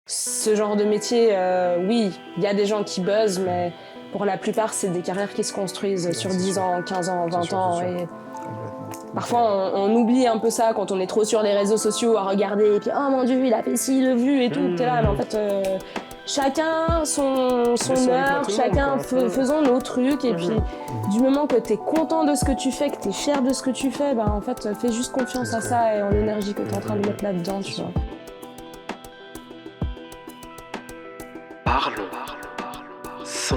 Ce genre de métier, oui, il y a des gens qui buzzent, mais pour la plupart, c'est des carrières qui se construisent sur 10 ans, 15 ans, 20 ans. Et parfois, on oublie un peu ça quand on est trop sur les réseaux sociaux à regarder, et puis « Oh mon Dieu, il a fait ci, il a vu » et tout. T'es là, mais en fait, chacun son heure, chacun faisons nos trucs. Et puis, du moment que t'es content de ce que tu fais, que t'es fier de ce que tu fais, en fait, fais juste confiance à ça et en l'énergie que t'es en train de mettre là-dedans, tu vois. Parlons son.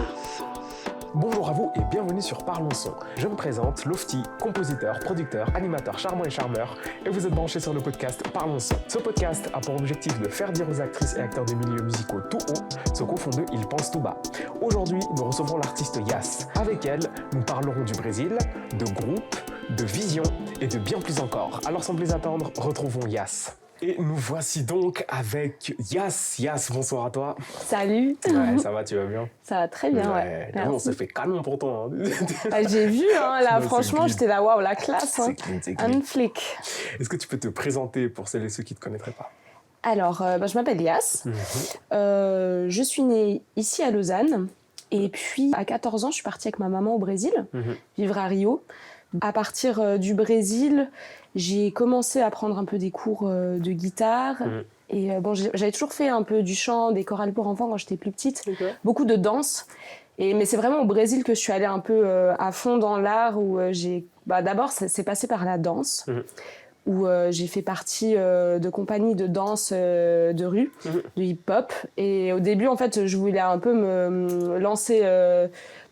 Bonjour à vous et bienvenue sur Parlons Son. Je me présente, Lofty, compositeur, producteur, animateur charmant et charmeur, et vous êtes branchés sur le podcast Parlons Son. Ce podcast a pour objectif de faire dire aux actrices et acteurs des milieux musicaux tout haut ce qu'au fond d'eux ils pensent tout bas. Aujourd'hui, nous recevrons l'artiste Yass. Avec elle, nous parlerons du Brésil, de groupe, de vision et de bien plus encore. Alors sans plus attendre, retrouvons Yass. Et nous voici donc avec Yass. Yass, bonsoir à toi. Salut. Ouais, ça va, tu vas bien? Ça va très bien, ouais. On s'est fait canon pourtant. J'ai vu, là, Non, franchement, j'étais là, waouh, la classe. C'est clean, c'est clean. Un flic. Est-ce que tu peux te présenter pour celles et ceux qui ne te connaîtraient pas? Alors, je m'appelle Yass. Je suis née ici à Lausanne. Et puis, à 14 ans, je suis partie avec ma maman au Brésil, vivre à Rio. À partir du Brésil, j'ai commencé à prendre un peu des cours de guitare. Et j'avais toujours fait un peu du chant, des chorales pour enfants quand j'étais plus petite. Beaucoup de danse. Mais c'est vraiment au Brésil que je suis allée un peu à fond dans l'art, où d'abord, c'est passé par la danse, où j'ai fait partie de compagnies de danse de rue, de hip-hop. Et au début, en fait, je voulais un peu me lancer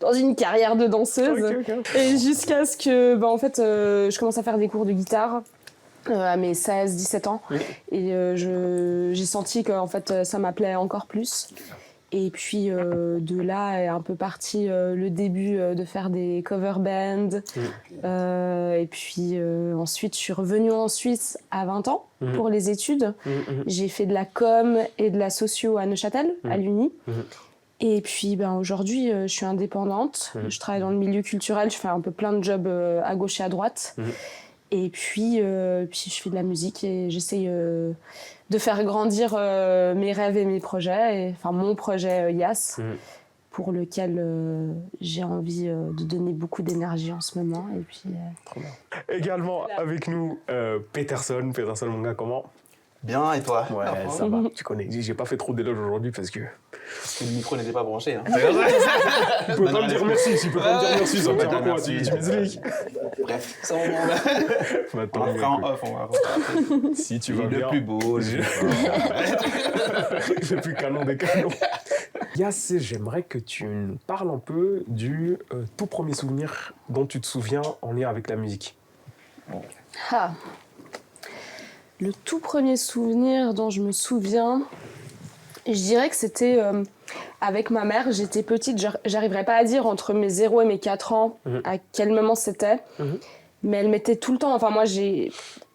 dans une carrière de danseuse. Et jusqu'à ce que, je commence à faire des cours de guitare à mes 16-17 ans. Et j'ai senti que en fait, ça m'appelait encore plus. Et puis de là est un peu parti le début de faire des cover bands. Et puis ensuite, je suis revenue en Suisse à 20 ans pour les études. J'ai fait de la com et de la socio à Neuchâtel, à l'Uni. Et puis aujourd'hui, je suis indépendante. Je travaille dans le milieu culturel. Je fais un peu plein de jobs à gauche et à droite. Et puis je fais de la musique et j'essaye de faire grandir mes rêves et mes projets. Enfin, mon projet Yass, pour lequel j'ai envie de donner beaucoup d'énergie en ce moment. Et puis, Trop bien. Également avec nous, Peterson. Peterson, mon gars, comment? Bien, et toi? Ouais, ça va. Tu connais. J'ai pas fait trop d'éloges aujourd'hui parce que Le micro n'était pas branché. Hein. tu peux pas me dire merci. Tu peux pas me dire merci. Ça me dira quoi? Tu m'expliques. Bref, ça on va fera en off. On va si tu vas bien. Le plus beau, le plus canon des canons. Yass, j'aimerais que tu nous parles un peu du tout premier souvenir dont tu te souviens en lien avec la musique. Le tout premier souvenir dont je me souviens, je dirais que c'était avec ma mère. J'étais petite, j'arriverais pas à dire entre mes 0 et mes 4 ans à quel moment c'était. Mais elle mettait tout le temps, enfin moi j'ai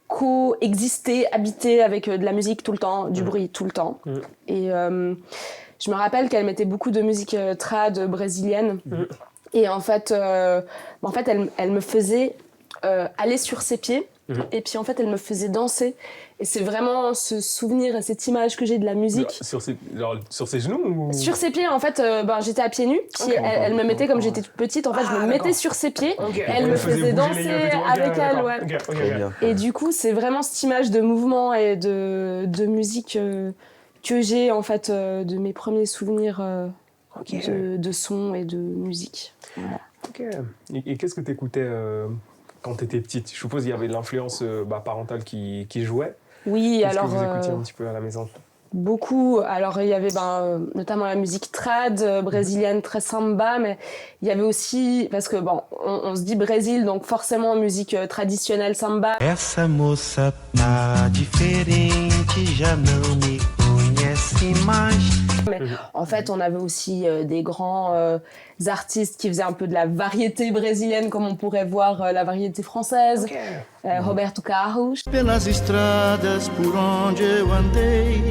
coexisté, habité avec de la musique tout le temps, du bruit tout le temps. Et je me rappelle qu'elle mettait beaucoup de musique trad brésilienne. Et en fait, elle me faisait aller sur ses pieds. Et puis en fait, elle me faisait danser. Et c'est vraiment ce souvenir et cette image que j'ai de la musique. Sur ses genoux ou... Sur ses pieds, en fait, j'étais à pieds nus. Puis elle me mettait, comme j'étais toute petite, en fait, je me mettais sur ses pieds. Elle me faisait danser avec elle. Ouais. Et du coup, c'est vraiment cette image de mouvement et de musique que j'ai, en fait, de mes premiers souvenirs de son et de musique. Voilà. Et qu'est-ce que tu écoutais quand tu étais petite? Je suppose qu'il y avait l'influence parentale qui jouait. Oui, Qu'est-ce alors... que vous écoutiez un petit peu à la maison? Beaucoup. Alors, il y avait notamment la musique trad, brésilienne, très samba, mais il y avait aussi... Parce que, on se dit Brésil, donc forcément musique traditionnelle samba. Essa moça tá diferente, já não me conhece mais. Mais en fait, on avait aussi des grands artistes qui faisaient un peu de la variété brésilienne, comme on pourrait voir la variété française. Roberto Carlos. Pelas estradas por onde eu andei,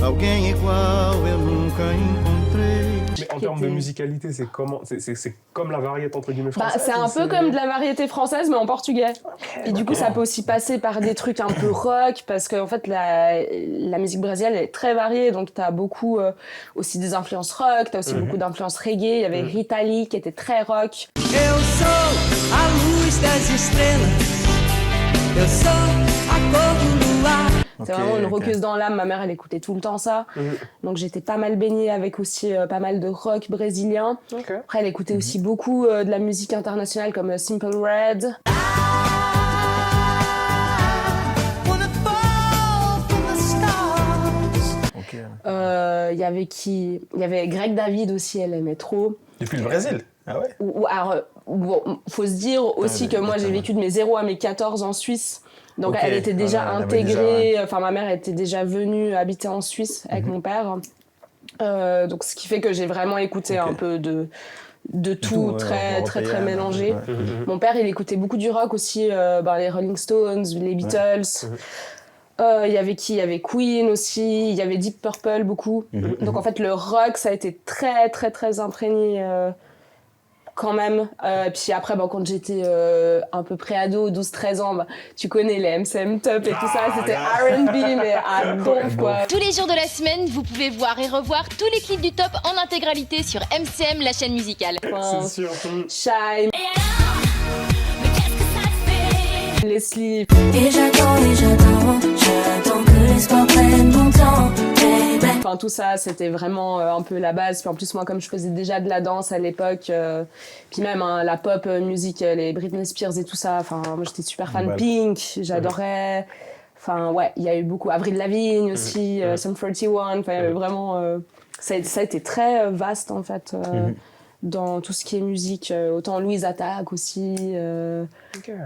alguém igual eu nunca encontrei. Mais en termes de musicalité, c'est comment? C'est comme la variété entre guillemets française? C'est un peu comme de la variété française, mais en portugais. Et du coup, ça peut aussi passer par des trucs un peu rock, parce qu'en fait, la musique brésilienne est très variée. Donc, t'as beaucoup aussi des influences rock, t'as aussi beaucoup d'influences reggae. Il y avait Rita Lee qui était très rock. Eu sou a luz das estrelas. Eu sou a cor do luar. C'est vraiment une rockeuse dans l'âme. Ma mère, elle écoutait tout le temps ça. Donc, j'étais pas mal baignée avec aussi pas mal de rock brésilien. Après, elle écoutait aussi beaucoup de la musique internationale comme Simple Red. Il y avait qui? Il y avait Greg David aussi, elle aimait trop. Depuis le Brésil? Ah ouais? Alors, bon, faut se dire aussi que moi, j'ai vécu de mes 0 à mes 14 en Suisse. Donc, elle était déjà intégrée. Enfin, ma mère était déjà venue habiter en Suisse avec mon père. Donc, ce qui fait que j'ai vraiment écouté un peu de tout, très mélangé. Mon père, il écoutait beaucoup du rock aussi, les Rolling Stones, les Beatles. Il y avait qui? Il y avait Queen aussi, il y avait Deep Purple beaucoup. Donc en fait, le rock, ça a été très imprégné quand même. Puis après, quand j'étais un peu pré-ado, 12-13 ans, tu connais les MCM Top et tout ça, c'était R&B, mais à donf, quoi. Tous les jours de la semaine, vous pouvez voir et revoir tous les clips du top en intégralité sur MCM, la chaîne musicale. C'est sûr. Shine. Leslie. Et j'attends que l'espoir prenne mon temps, baby. Enfin, tout ça, c'était vraiment un peu la base. Puis en plus, moi, comme je faisais déjà de la danse à l'époque, puis même la pop musique, les Britney Spears et tout ça, enfin, moi, j'étais super fan. Pink, j'adorais. Enfin, ouais, il y a eu beaucoup. Avril Lavigne aussi, Sum 41. Enfin, il y avait vraiment... ça a été très vaste, en fait. Dans tout ce qui est musique, autant Louise Attaque aussi.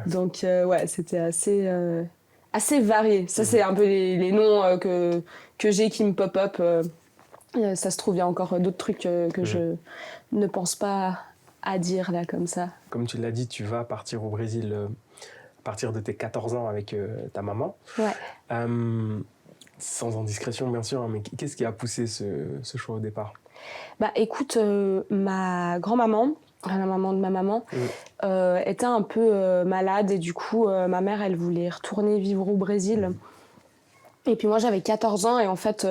Donc, ouais, c'était assez varié. Ça, c'est un peu les noms que j'ai qui me pop-up. Ça se trouve, il y a encore d'autres trucs que je ne pense pas à dire là, comme ça. Comme tu l'as dit, tu vas partir au Brésil à partir de tes 14 ans avec ta maman. Ouais. Sans indiscrétion, bien sûr, mais qu'est-ce qui a poussé ce choix au départ? Écoute, ma grand-maman, la maman de ma maman, était un peu malade et du coup, ma mère, elle voulait retourner vivre au Brésil. Et puis moi, j'avais 14 ans et en fait,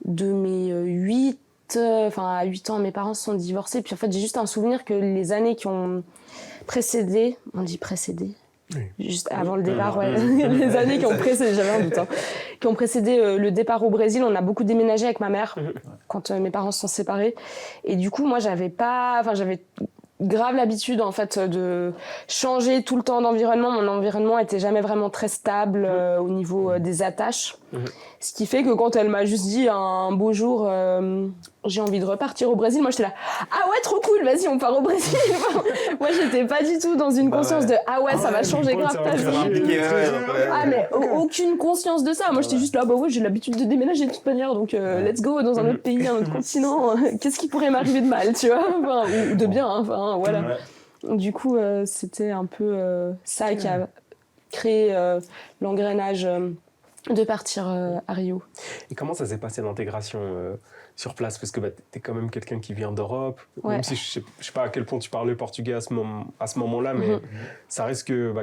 de mes à 8 ans, mes parents se sont divorcés. Puis en fait, j'ai juste un souvenir que les années qui ont précédé, on dit précédé, juste avant le départ, ouais. Les années qui ont précédé, j'avais un doute, qui ont précédé le départ au Brésil, on a beaucoup déménagé avec ma mère quand mes parents se sont séparés. Et du coup, moi, j'avais grave l'habitude en fait de changer tout le temps d'environnement. Mon environnement était jamais vraiment très stable au niveau des attaches. Ce qui fait que quand elle m'a juste dit un beau jour j'ai envie de repartir au Brésil, moi j'étais là ah ouais trop cool, vas-y on part au Brésil. Moi j'étais pas du tout dans une conscience de ah ouais ça va changer grave ta vie. Mais aucune conscience de ça. Moi j'étais juste là bah ouais j'ai l'habitude de déménager de toute manière donc let's go dans un autre pays, un autre continent. Qu'est-ce qui pourrait m'arriver de mal, tu vois, ou de bien, enfin voilà. Du coup c'était un peu ça qui a créé l'engrenage de partir à Rio. Et comment ça s'est passé l'intégration sur place? Parce que t'es quand même quelqu'un qui vient d'Europe, même si je sais pas à quel point tu parlais portugais à ce moment-là, mais ça reste que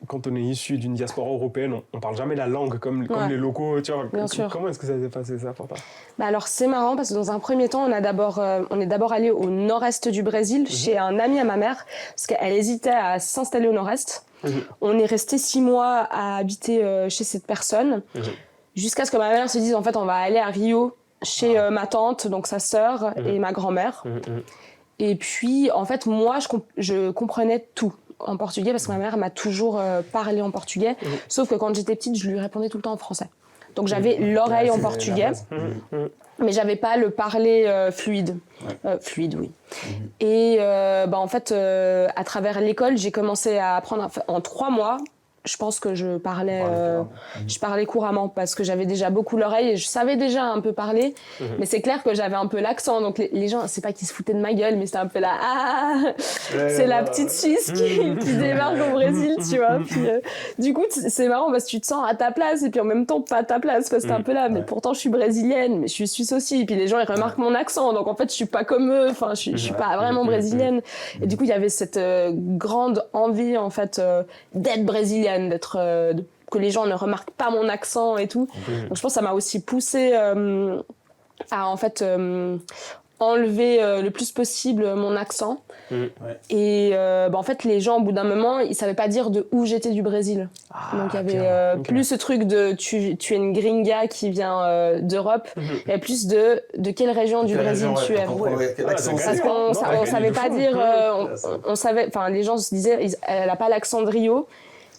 quand on est issu d'une diaspora européenne, on parle jamais la langue comme les locaux, tu vois. Bien sûr. Comment est-ce que ça s'est passé ça pour toi? Alors c'est marrant parce que dans un premier temps, on est d'abord allé au nord-est du Brésil chez un ami à ma mère parce qu'elle hésitait à s'installer au nord-est. On est resté 6 mois à habiter chez cette personne jusqu'à ce que ma mère se dise en fait on va aller à Rio chez ma tante, donc sa sœur et ma grand-mère. Et puis en fait moi je comprenais tout en portugais parce que ma mère m'a toujours parlé en portugais, sauf que quand j'étais petite je lui répondais tout le temps en français. Donc j'avais l'oreille en portugais, mais j'avais pas le parler fluide. Fluide, oui. Et en fait, à travers l'école, j'ai commencé à apprendre en 3 mois. je pense que je parlais couramment parce que j'avais déjà beaucoup l'oreille et je savais déjà un peu parler. Mais c'est clair que j'avais un peu l'accent. Donc les gens, c'est pas qu'ils se foutaient de ma gueule, mais c'était un peu là, c'est la petite Suisse qui débarque au Brésil, tu vois. Puis, du coup, c'est marrant parce que tu te sens à ta place et puis en même temps pas à ta place parce que t'es un peu là. Mais pourtant, je suis brésilienne, mais je suis suisse aussi. Et puis les gens, ils remarquent mon accent. Donc en fait, je suis pas comme eux. Enfin, je suis pas vraiment brésilienne. Et du coup, il y avait cette grande envie, en fait, d'être brésilienne. Que les gens ne remarquent pas mon accent et tout. Donc je pense que ça m'a aussi poussée à en fait enlever le plus possible mon accent. Et en fait les gens au bout d'un moment ils savaient pas dire de où j'étais du Brésil. Donc il y avait plus ce truc de tu es une gringa qui vient d'Europe et plus de quelle région du Brésil tu es. Parce qu'on savait pas dire on savait, enfin les gens se disaient elle a pas l'accent de Rio.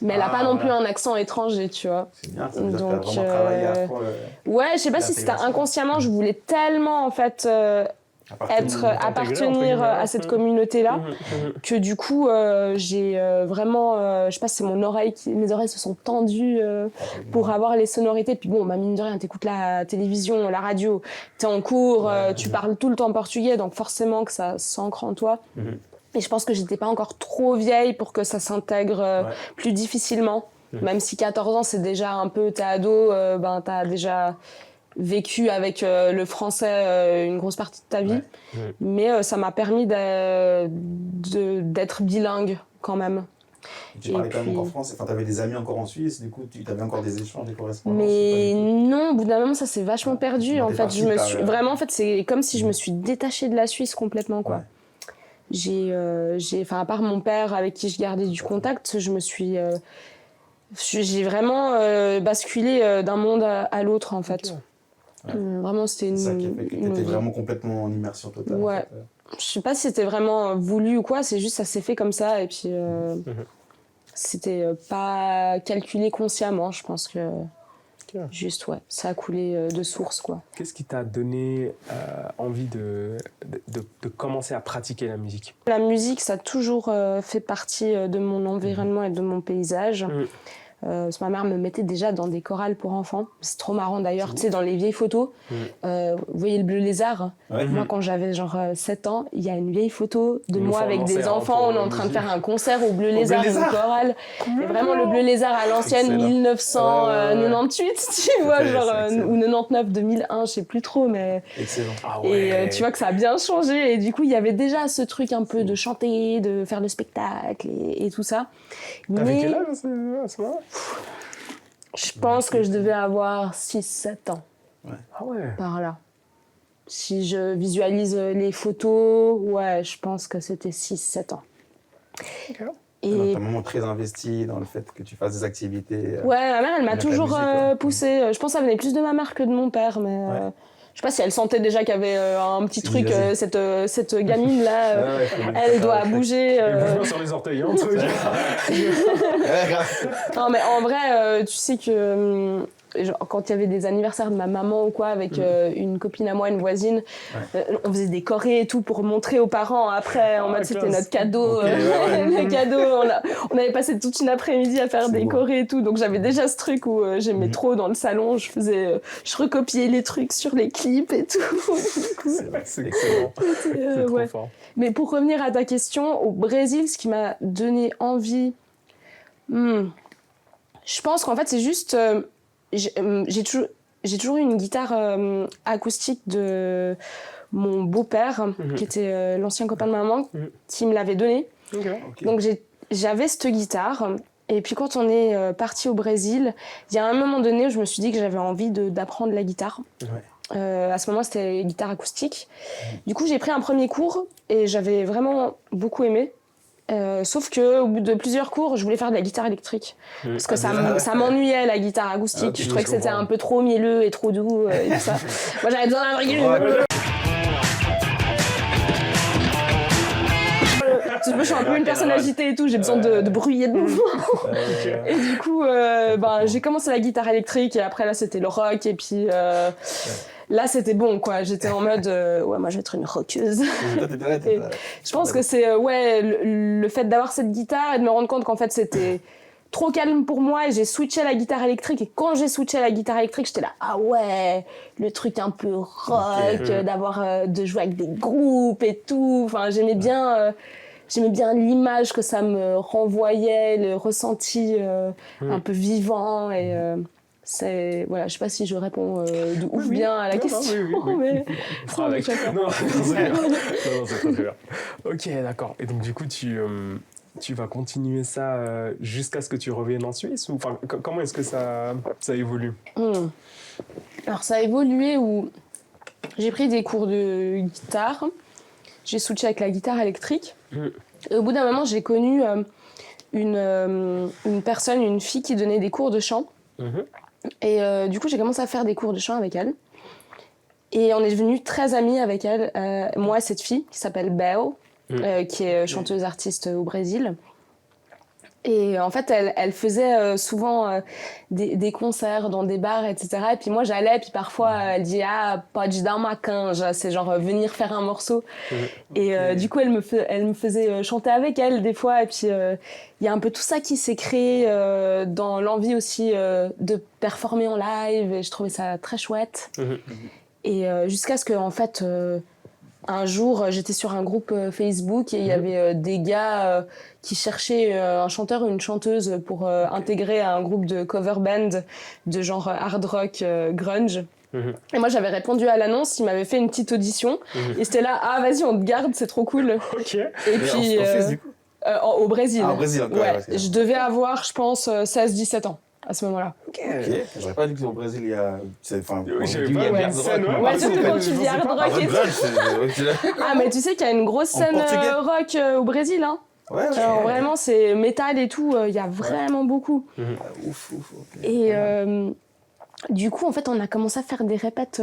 Mais elle a pas non plus un accent étranger, tu vois. C'est bien, ça veut dire que t'as vraiment travaillé à fond ouais, je sais pas si c'était inconsciemment, je voulais tellement en fait appartenir à cette communauté-là que du coup j'ai vraiment, je sais pas si c'est mes oreilles se sont tendues pour avoir les sonorités. Puis bon, mine de rien, t'écoutes la télévision, la radio, t'es en cours, tu parles tout le temps portugais, donc forcément que ça s'ancre en toi. Et je pense que j'étais pas encore trop vieille pour que ça s'intègre plus difficilement. Même si 14 ans, c'est déjà un peu, t'es ado, t'as déjà vécu avec le français une grosse partie de ta vie. Mais ça m'a permis d'être bilingue quand même. Tu parlais quand même encore français, enfin t'avais des amis encore en Suisse, du coup tu avais encore des échanges, des correspondances. Mais non, au bout d'un moment ça s'est vachement perdu. En fait, vraiment, en fait, c'est comme si je me suis détachée de la Suisse complètement, quoi. J'ai à part mon père avec qui je gardais du contact, j'ai vraiment basculé d'un monde à l'autre, en fait. Vraiment, c'était une... C'est ça qui a fait que t'étais vraiment complètement en immersion totale. Ouais. En fait. Je sais pas si c'était vraiment voulu ou quoi, c'est juste ça s'est fait comme ça et puis c'était pas calculé consciemment, je pense que juste ça a coulé de source, quoi. Qu'est-ce qui t'a donné envie de commencer à pratiquer la musique ? La musique, ça a toujours fait partie de mon environnement et de mon paysage. Parce que ma mère me mettait déjà dans des chorales pour enfants. C'est trop marrant d'ailleurs, tu sais, dans les vieilles photos, vous voyez le Bleu Lézard. Moi, quand j'avais genre 7 ans, il y a une vieille photo de moi avec des enfants, on est en train de faire un concert au Bleu Lézard, une chorale. Et vraiment le Bleu Lézard à l'ancienne, 1998, tu vois, genre, ou 99, 2001, je sais plus trop, mais... Excellent. Et tu vois que ça a bien changé, et du coup, il y avait déjà ce truc un peu de chanter, de faire le spectacle et tout ça. T'avais quel âge à ce moment-là ? Je pense que je devais avoir 6-7 ans. Ah ouais. Par là. Si je visualise les photos, je pense que c'était 6-7 ans. Et ta maman très investie dans le fait que tu fasses des activités. Ma mère, elle m'a toujours poussée. Je pense que ça venait plus de ma mère que de mon père, mais... Je sais pas si elle sentait déjà qu'il y avait un petit truc, cette gamine-là, elle doit bouger. Sur les orteils, un truc. Non, mais en vrai, tu sais que quand il y avait des anniversaires de ma maman ou quoi, avec une copine à moi, une voisine, on faisait des chorés et tout pour montrer aux parents après, en mode c'était notre cadeau. Le cadeau, on avait passé toute une après-midi à faire des chorés et tout, donc j'avais déjà ce truc où j'aimais trop dans le salon, je recopiais les trucs sur les clips et tout. C'est excellent. C'est trop fort. Mais pour revenir à ta question, au Brésil, ce qui m'a donné envie, je pense qu'en fait c'est juste... j'ai toujours eu une guitare acoustique de mon beau-père, qui était l'ancien copain de maman, qui me l'avait donnée. Donc j'avais cette guitare. Et puis quand on est parti au Brésil, il y a un moment donné où je me suis dit que j'avais envie d'apprendre la guitare. À ce moment, c'était guitare acoustique. Du coup, j'ai pris un premier cours et j'avais vraiment beaucoup aimé. Sauf qu'au bout de plusieurs cours, je voulais faire de la guitare électrique. Parce que ça m'ennuyait, la guitare acoustique. Je trouvais que c'était un peu trop mielleux et trop doux et tout ça. Moi, j'avais besoin d'un vrai... Je suis un peu une personne agitée et tout, j'ai besoin de bruit et de mouvement. Et du coup, j'ai commencé la guitare électrique et après là, c'était le rock et puis... Là, c'était bon, quoi. J'étais en mode, moi, je vais être une rockeuse. Je pense que c'est, le fait d'avoir cette guitare et de me rendre compte qu'en fait, c'était trop calme pour moi et j'ai switché à la guitare électrique. Et quand j'ai switché à la guitare électrique, j'étais là, ah ouais, le truc un peu rock, de jouer avec des groupes et tout. Enfin, j'aimais bien l'image que ça me renvoyait, le ressenti un peu vivant et voilà, je sais pas si je réponds de ouf bien à la question, mais Non, c'est très bien. Ok, d'accord. Et donc du coup, tu vas continuer ça jusqu'à ce que tu reviennes en Suisse ou comment est-ce que ça évolue? Alors ça a évolué où j'ai pris des cours de guitare, j'ai switché avec la guitare électrique. Et au bout d'un moment, j'ai connu une fille qui donnait des cours de chant. Et du coup, j'ai commencé à faire des cours de chant avec elle. Et on est devenus très amis avec elle. Moi, cette fille qui s'appelle Belle, qui est chanteuse artiste au Brésil. Et en fait, elle faisait souvent des concerts dans des bars, etc. Et puis moi, j'allais, puis parfois, elle dit « Ah, pode dar uma canja », c'est genre venir faire un morceau. Et du coup, elle me faisait chanter avec elle des fois. Et puis, il y a un peu tout ça qui s'est créé dans l'envie aussi de performer en live. Et je trouvais ça très chouette. Et jusqu'à ce que, en fait... un jour, j'étais sur un groupe Facebook et il y avait des gars qui cherchaient un chanteur ou une chanteuse pour intégrer un groupe de cover band de genre hard rock grunge. Et moi, j'avais répondu à l'annonce, ils m'avaient fait une petite audition et c'était là, ah vas-y, on te garde, c'est trop cool. Et puis, au Brésil. Ah, au Brésil, encore. Ouais, je devais avoir, je pense, 16-17 ans. À ce moment-là. Ok. J'aurais pas dit qu'au Brésil, il y a... Enfin, j'avais il y a pas de la scène, rock. Ouais, surtout quand tu dis hard rock et tout. Ah, mais tu sais qu'il y a une grosse scène rock au Brésil, hein. Ouais, Alors, vraiment, c'est métal et tout, il y a vraiment beaucoup. Ouf. Okay. Et du coup, en fait, on a commencé à faire des répètes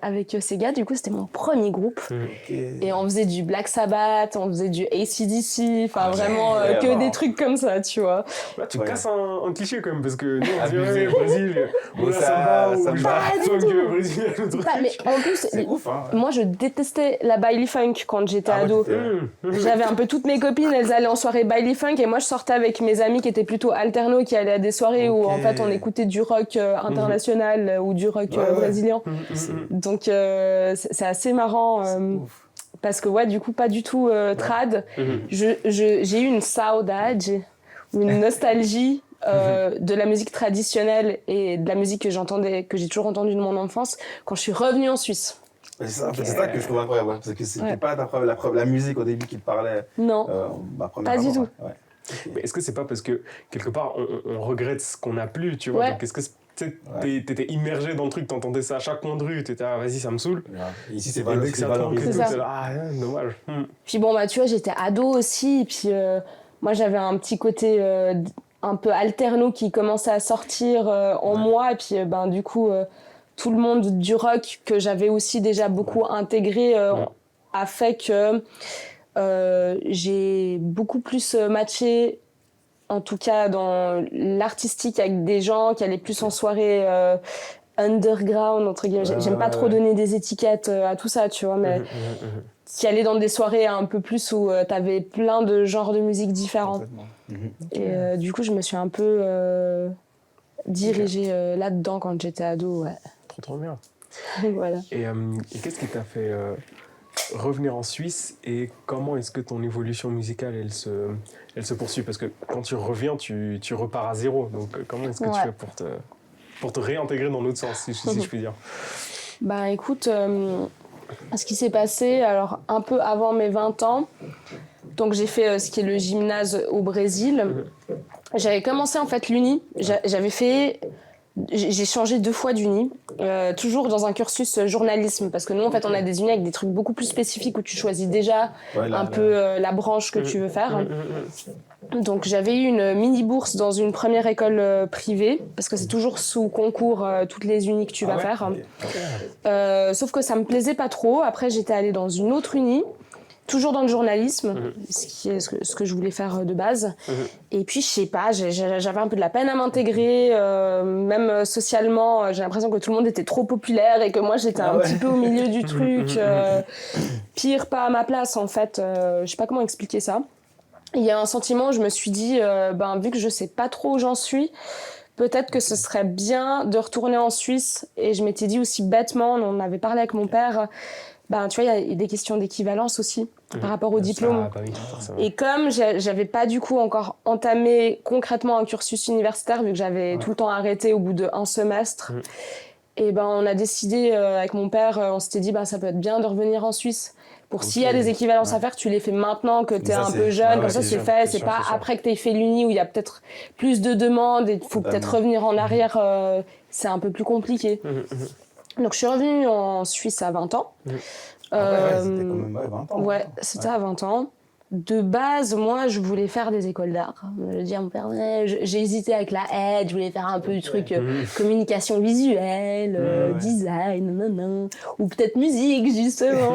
avec ces gars. Du coup, c'était mon premier groupe. Et on faisait du Black Sabbath, on faisait du AC/DC, enfin vraiment que des trucs comme ça, tu vois. Là, tu casses un cliché quand même, parce que nous, on Abusé. dirait Brésil, ou ça samba, ou me va. funk brésilien, le truc. Mais en plus, C'est ouf, hein. moi, je détestais la baile funk quand j'étais Ah ouais, ado. t'étais- J'avais un peu toutes mes copines, elles allaient en soirée baile funk et moi je sortais avec mes amis qui étaient plutôt alterno, qui allaient à des soirées où en fait on écoutait du rock international ou du rock brésilien. Donc c'est assez marrant parce que ouais, du coup pas du tout trad. J'ai eu une saudade ou une nostalgie de la musique traditionnelle et de la musique que j'ai toujours entendue de mon enfance quand je suis revenue en Suisse. C'est ça que je trouve incroyable, parce que c'était pas la musique au début qui te parlait. Non, Ma première pas du amour, tout. ouais. Mais est-ce que c'est pas parce que quelque part on regrette ce qu'on n'a plus, tu vois? Ouais. Donc est-ce que t'étais immergé dans le truc, t'entendais ça à chaque coin de rue, t'étais vas-y, ça me saule. Et ici, c'est Et dès que ça tangue et C'est tout, ça. t'es là, ah dommage. Puis bon, bah tu vois, j'étais ado aussi, et puis moi j'avais un petit côté un peu alterno qui commençait à sortir en moi, et puis du coup, tout le monde du rock que j'avais aussi déjà beaucoup intégré a fait que j'ai beaucoup plus matché, en tout cas dans l'artistique, avec des gens qui allaient plus en soirée underground, entre guillemets. J'aime pas trop donner des étiquettes à tout ça, tu vois, mais qui allaient dans des soirées un peu plus où t'avais plein de genres de musique différents. Et du coup, je me suis un peu dirigée là-dedans quand j'étais ado, ouais. Trop bien. Voilà. Et qu'est-ce qui t'a fait revenir en Suisse et comment est-ce que ton évolution musicale elle se poursuit? Parce que quand tu reviens, tu repars à zéro. Donc comment est-ce que tu fais pour te réintégrer dans l'autre sens, si je puis dire? Bah écoute, ce qui s'est passé, alors un peu avant mes 20 ans, donc j'ai fait ce qui est le gymnase au Brésil. J'avais commencé en fait l'uni, j'ai changé 2 fois d'uni, toujours dans un cursus journalisme, parce que nous en fait on a des unis avec des trucs beaucoup plus spécifiques où tu choisis déjà la branche que tu veux faire. Donc j'avais eu une mini bourse dans une première école privée, parce que c'est toujours sous concours toutes les unis que tu vas faire. Sauf que ça me plaisait pas trop. Après j'étais allée dans une autre uni, toujours dans le journalisme, ce que je voulais faire de base. Et puis, je sais pas, j'avais un peu de la peine à m'intégrer, même socialement. J'ai l'impression que tout le monde était trop populaire et que moi, j'étais un petit peu au milieu du truc. Pire, pas à ma place, en fait. Je sais pas comment expliquer ça. il y a un sentiment où je me suis dit, vu que je sais pas trop où j'en suis, peut-être que ce serait bien de retourner en Suisse. Et je m'étais dit aussi bêtement, on en avait parlé avec mon père, tu vois, il y a des questions d'équivalence aussi par rapport au diplôme. Ah, oui, forcément. Et comme j'avais pas du coup encore entamé concrètement un cursus universitaire, vu que j'avais tout le temps arrêté au bout d'un semestre, et on a décidé avec mon père, on s'était dit ça peut être bien de revenir en Suisse. Pour s'il y a des équivalences à faire, tu les fais maintenant que tu es un peu jeune, comme ça c'est fait, c'est pas après que tu aies fait l'uni où il y a peut-être plus de demandes et il faut peut-être revenir en arrière, c'est un peu plus compliqué. Donc je suis revenue en Suisse à 20 ans. C'était quand même 20 ans. Ouais, c'était à 20 ans. De base, moi, je voulais faire des écoles d'art. Je dis à mon père, j'ai hésité avec la aide, je voulais faire un peu du truc communication visuelle, design, ou peut-être musique, justement.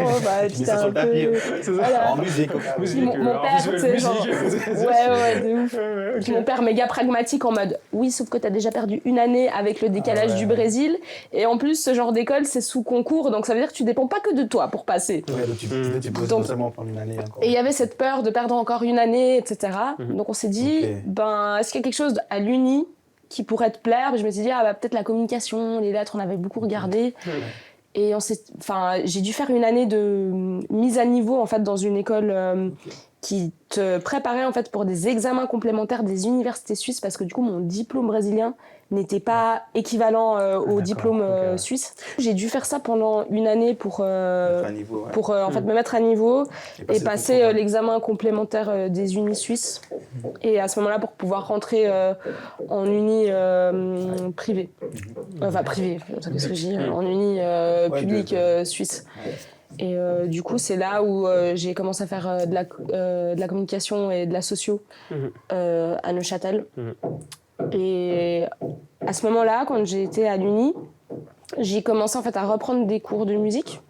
C'était un peu... Voilà. En musique. Mon père, c'est genre... Ouais, de ouf. Puis mon père, méga pragmatique, en mode, oui, sauf que t'as déjà perdu une année avec le décalage du Brésil. Et en plus, ce genre d'école, c'est sous concours, donc ça veut dire que tu dépends pas que de toi pour passer. Ouais, donc tu peux potentiellement prendre une année encore. Et il y avait cette peur de perdre encore une année, etc. Donc on s'est dit, est-ce qu'il y a quelque chose à l'uni qui pourrait te plaire? Je me suis dit, peut-être la communication, les lettres, on avait beaucoup regardé. Et j'ai dû faire une année de mise à niveau en fait, dans une école qui te préparait en fait, pour des examens complémentaires des universités suisses, parce que du coup, mon diplôme brésilien n'était pas équivalent au diplôme suisse. J'ai dû faire ça pendant une année pour en fait, me mettre à niveau et passer l'examen complémentaire des unis suisses. Et à ce moment-là, pour pouvoir rentrer en uni privé. Privé, qu'est-ce que je dis, en uni public suisse. Et du coup, c'est là où j'ai commencé à faire de la communication et de la socio à Neuchâtel. Et à ce moment-là, quand j'ai été à l'Uni, j'ai commencé en fait à reprendre des cours de musique.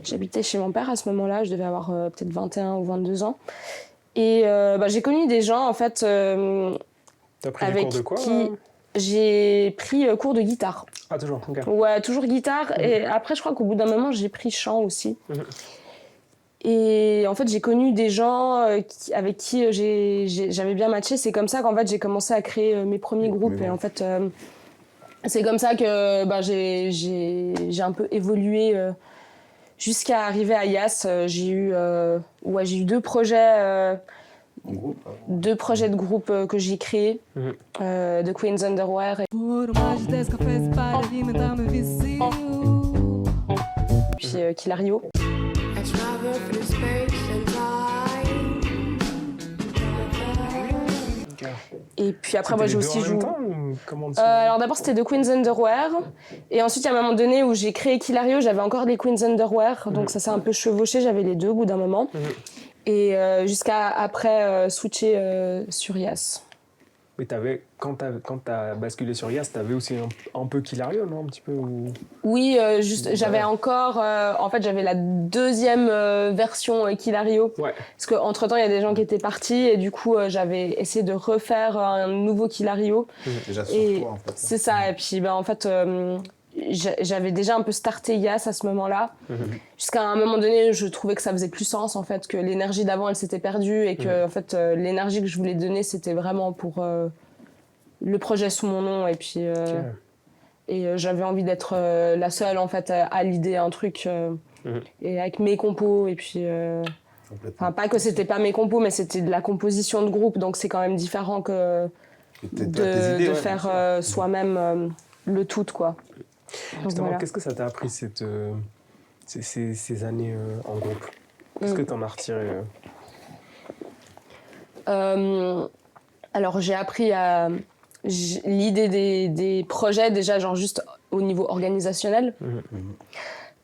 J'habitais chez mon père à ce moment-là, je devais avoir peut-être 21 ou 22 ans. Et j'ai connu des gens en fait T'as pris des cours de quoi j'ai pris cours de guitare. Ah, toujours, ok. Ouais, toujours guitare. Et après, je crois qu'au bout d'un moment, j'ai pris chant aussi. Et en fait, j'ai connu des gens avec qui j'avais bien matché. C'est comme ça qu'en fait, j'ai commencé à créer mes premiers groupes. Et en fait, c'est comme ça que j'ai un peu évolué jusqu'à arriver à IAS. J'ai eu 2 projets. Deux projets de groupe que j'ai créés, The Queen's Underwear puis Kilario. Et puis après, moi j'ai aussi joué. Alors d'abord c'était The Queen's Underwear, et ensuite il y a un moment donné où j'ai créé Kilario, j'avais encore des Queen's Underwear, donc ça s'est un peu chevauché, j'avais les deux au bout d'un moment. Et jusqu'à après switcher sur IAS. Mais quand t'as basculé sur IAS, t'avais aussi un peu Kilario, non? Un petit peu Oui, j'avais encore... en fait, j'avais la deuxième version Kilario. Ouais. Parce qu'entre-temps, il y a des gens qui étaient partis, et du coup, j'avais essayé de refaire un nouveau Kilario. Déjà sur toi, en fait. C'est ça, et puis en fait... j'avais déjà un peu starté IAS à ce moment-là, jusqu'à un moment donné je trouvais que ça faisait plus sens en fait, que l'énergie d'avant elle s'était perdue et que en fait l'énergie que je voulais donner c'était vraiment pour le projet sous mon nom, et puis et j'avais envie d'être la seule en fait à l'idée un truc et avec mes compos, et puis pas que c'était pas mes compos mais c'était de la composition de groupe, donc c'est quand même différent que de faire soi-même le tout quoi. Justement, voilà. Qu'est-ce que ça t'a appris ces années en groupe? Qu'est-ce que t'en as retiré Alors j'ai appris l'idée des projets déjà, genre juste au niveau organisationnel.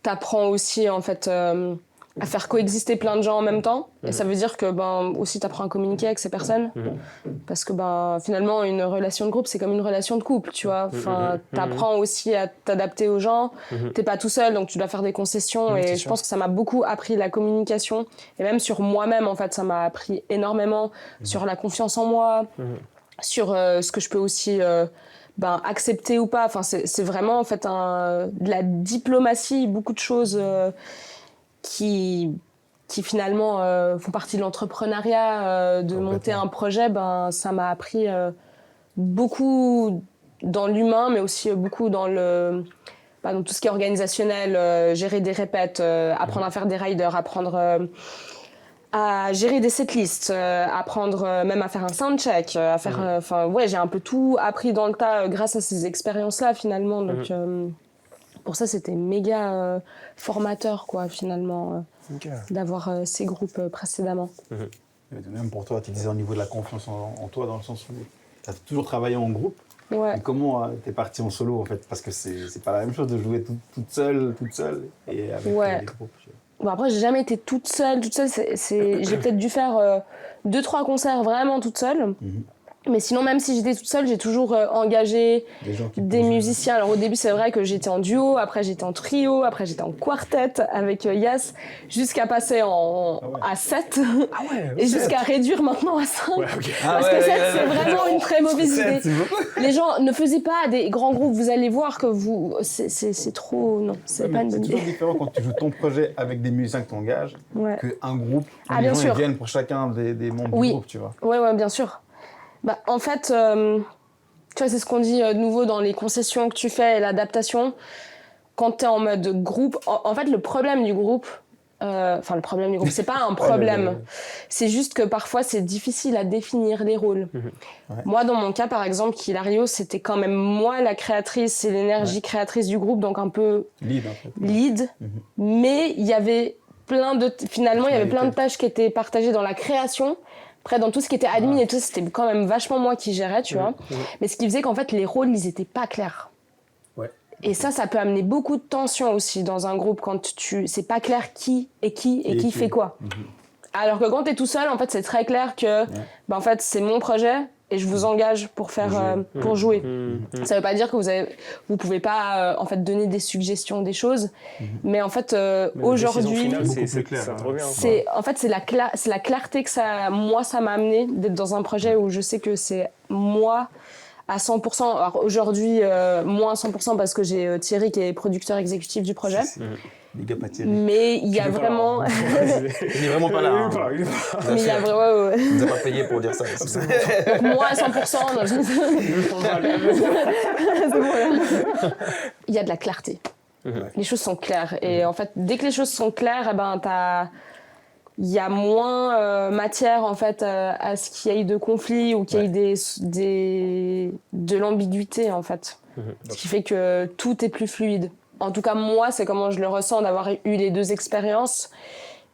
T'apprends aussi en fait à faire coexister plein de gens en même temps, et ça veut dire que aussi t'apprends à communiquer avec ces personnes, parce que finalement une relation de groupe c'est comme une relation de couple, tu vois. Enfin, t'apprends aussi à t'adapter aux gens, t'es pas tout seul donc tu dois faire des concessions, et je pense que ça m'a beaucoup appris la communication, et même sur moi-même en fait ça m'a appris énormément sur la confiance en moi, sur ce que je peux aussi accepter ou pas. Enfin c'est vraiment en fait de la diplomatie, beaucoup de choses qui qui finalement font partie de l'entrepreneuriat, de monter un projet, ben, ça m'a appris beaucoup dans l'humain, mais aussi beaucoup dans dans tout ce qui est organisationnel, gérer des répètes, apprendre à faire des riders, apprendre à gérer des setlists, apprendre même à faire un soundcheck, à faire, j'ai un peu tout appris dans le tas grâce à ces expériences-là finalement. Donc pour ça, c'était méga formateur, quoi, finalement, d'avoir ces groupes précédemment. Et même pour toi, tu disais au niveau de la confiance en toi, dans le sens où tu as toujours travaillé en groupe. Ouais. Et comment t'es partie en solo, en fait? Parce que c'est pas la même chose de jouer toute seule, et avec des groupes. Bon, après, j'ai jamais été toute seule. J'ai peut-être dû faire 2-3 concerts vraiment toute seule. Mais sinon, même si j'étais toute seule, j'ai toujours engagé des musiciens. Alors au début, c'est vrai que j'étais en duo, après j'étais en trio, après j'étais en quartet avec Yas, jusqu'à passer à 7, et jusqu'à réduire maintenant à 5. Parce que 7, c'est vraiment une très mauvaise idée. Les gens ne faisaient pas des grands groupes, vous allez voir que c'est trop... Non, c'est pas une bonne idée. C'est toujours différent quand tu joues ton projet avec des musiciens que tu engages, qu'un groupe où les gens viennent pour chacun des membres du groupe, tu vois. Ouais, bien sûr. Bah, en fait, tu vois, c'est ce qu'on dit de nouveau dans les concessions que tu fais et l'adaptation. Quand tu es en mode groupe, en fait, le problème du groupe, c'est pas un problème. C'est juste que parfois, c'est difficile à définir les rôles. Moi, dans mon cas, par exemple, Kilario, c'était quand même moi la créatrice et l'énergie créatrice du groupe, donc un peu lead. Mais il y avait plein de tâches qui étaient partagées dans la création. Après, dans tout ce qui était admin et tout, c'était quand même vachement moi qui gérais, tu vois. Mais ce qui faisait qu'en fait, les rôles, ils étaient pas clairs. Et ça peut amener beaucoup de tension aussi dans un groupe quand c'est pas clair qui fait quoi. Alors que quand t'es tout seul, en fait, c'est très clair que, en fait, c'est mon projet et je vous engage pour pour jouer. Ça veut pas dire que vous pouvez pas, en fait, donner des suggestions, des choses. Mais en fait, aujourd'hui, c'est clair. c'est la clarté que ça m'a amené d'être dans un projet où je sais que c'est moi à 100%. Alors aujourd'hui, moins à 100% parce que j'ai Thierry qui est producteur exécutif du projet. Big up à Thierry. Mais il y a vraiment... Il est vraiment pas là. Mais il y a vraiment... Il nous a pas payé pour dire ça. Donc, moi à 100%. Non, c'est bon, là. Il y a de la clarté. Les choses sont claires. Et en fait, dès que les choses sont claires, il y a moins matière en fait à ce qu'il y ait de conflits ou qu'il y ait de l'ambiguïté en fait. Ce qui fait que tout est plus fluide. En tout cas, moi, c'est comment je le ressens d'avoir eu les deux expériences.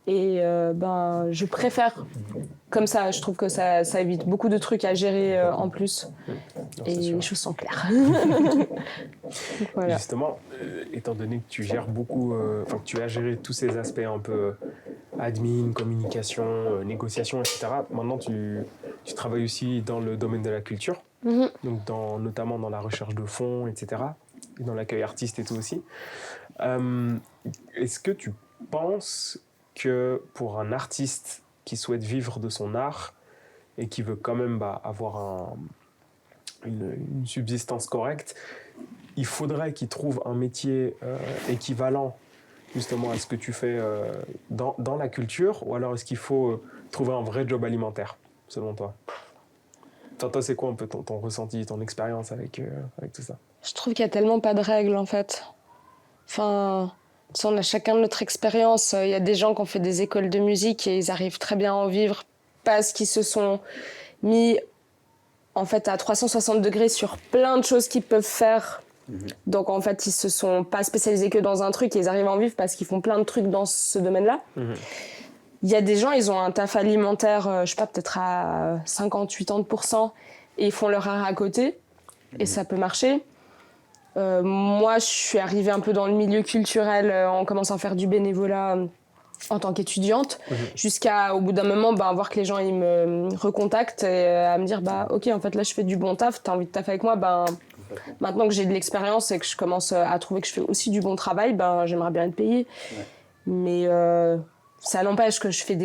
Et je préfère comme ça. Je trouve que ça évite beaucoup de trucs à gérer en plus. Et les choses sont claires. Voilà. Justement, étant donné que tu gères beaucoup, que tu as géré tous ces aspects un peu admin, communication, négociation, etc. Maintenant, tu travailles aussi dans le domaine de la culture, donc notamment dans la recherche de fonds, etc. Et dans l'accueil artiste et tout aussi. Est-ce que tu penses que pour un artiste qui souhaite vivre de son art et qui veut quand même avoir une subsistance correcte, il faudrait qu'il trouve un métier équivalent justement à ce que tu fais dans la culture, ou alors est-ce qu'il faut trouver un vrai job alimentaire, selon toi? Toi, c'est quoi un peu ton ressenti, ton expérience avec tout ça? Je trouve qu'il n'y a tellement pas de règles, en fait. Enfin, on a chacun notre expérience. Il y a des gens qui ont fait des écoles de musique et ils arrivent très bien à en vivre parce qu'ils se sont mis, en fait, à 360 degrés sur plein de choses qu'ils peuvent faire. Donc, en fait, ils se sont pas spécialisés que dans un truc et ils arrivent à en vivre parce qu'ils font plein de trucs dans ce domaine-là. Il y a des gens, ils ont un taf alimentaire, je sais pas, peut-être à 50-80%, et ils font leur art à côté. Et ça peut marcher. Moi, je suis arrivée un peu dans le milieu culturel en commençant à faire du bénévolat en tant qu'étudiante, jusqu'à, au bout d'un moment, voir que les gens ils me recontactent et à me dire ok, en fait, là, je fais du bon taf, t'as envie de taffer avec moi, maintenant que j'ai de l'expérience et que je commence à trouver que je fais aussi du bon travail, j'aimerais bien être payée. Mais ça n'empêche que je fais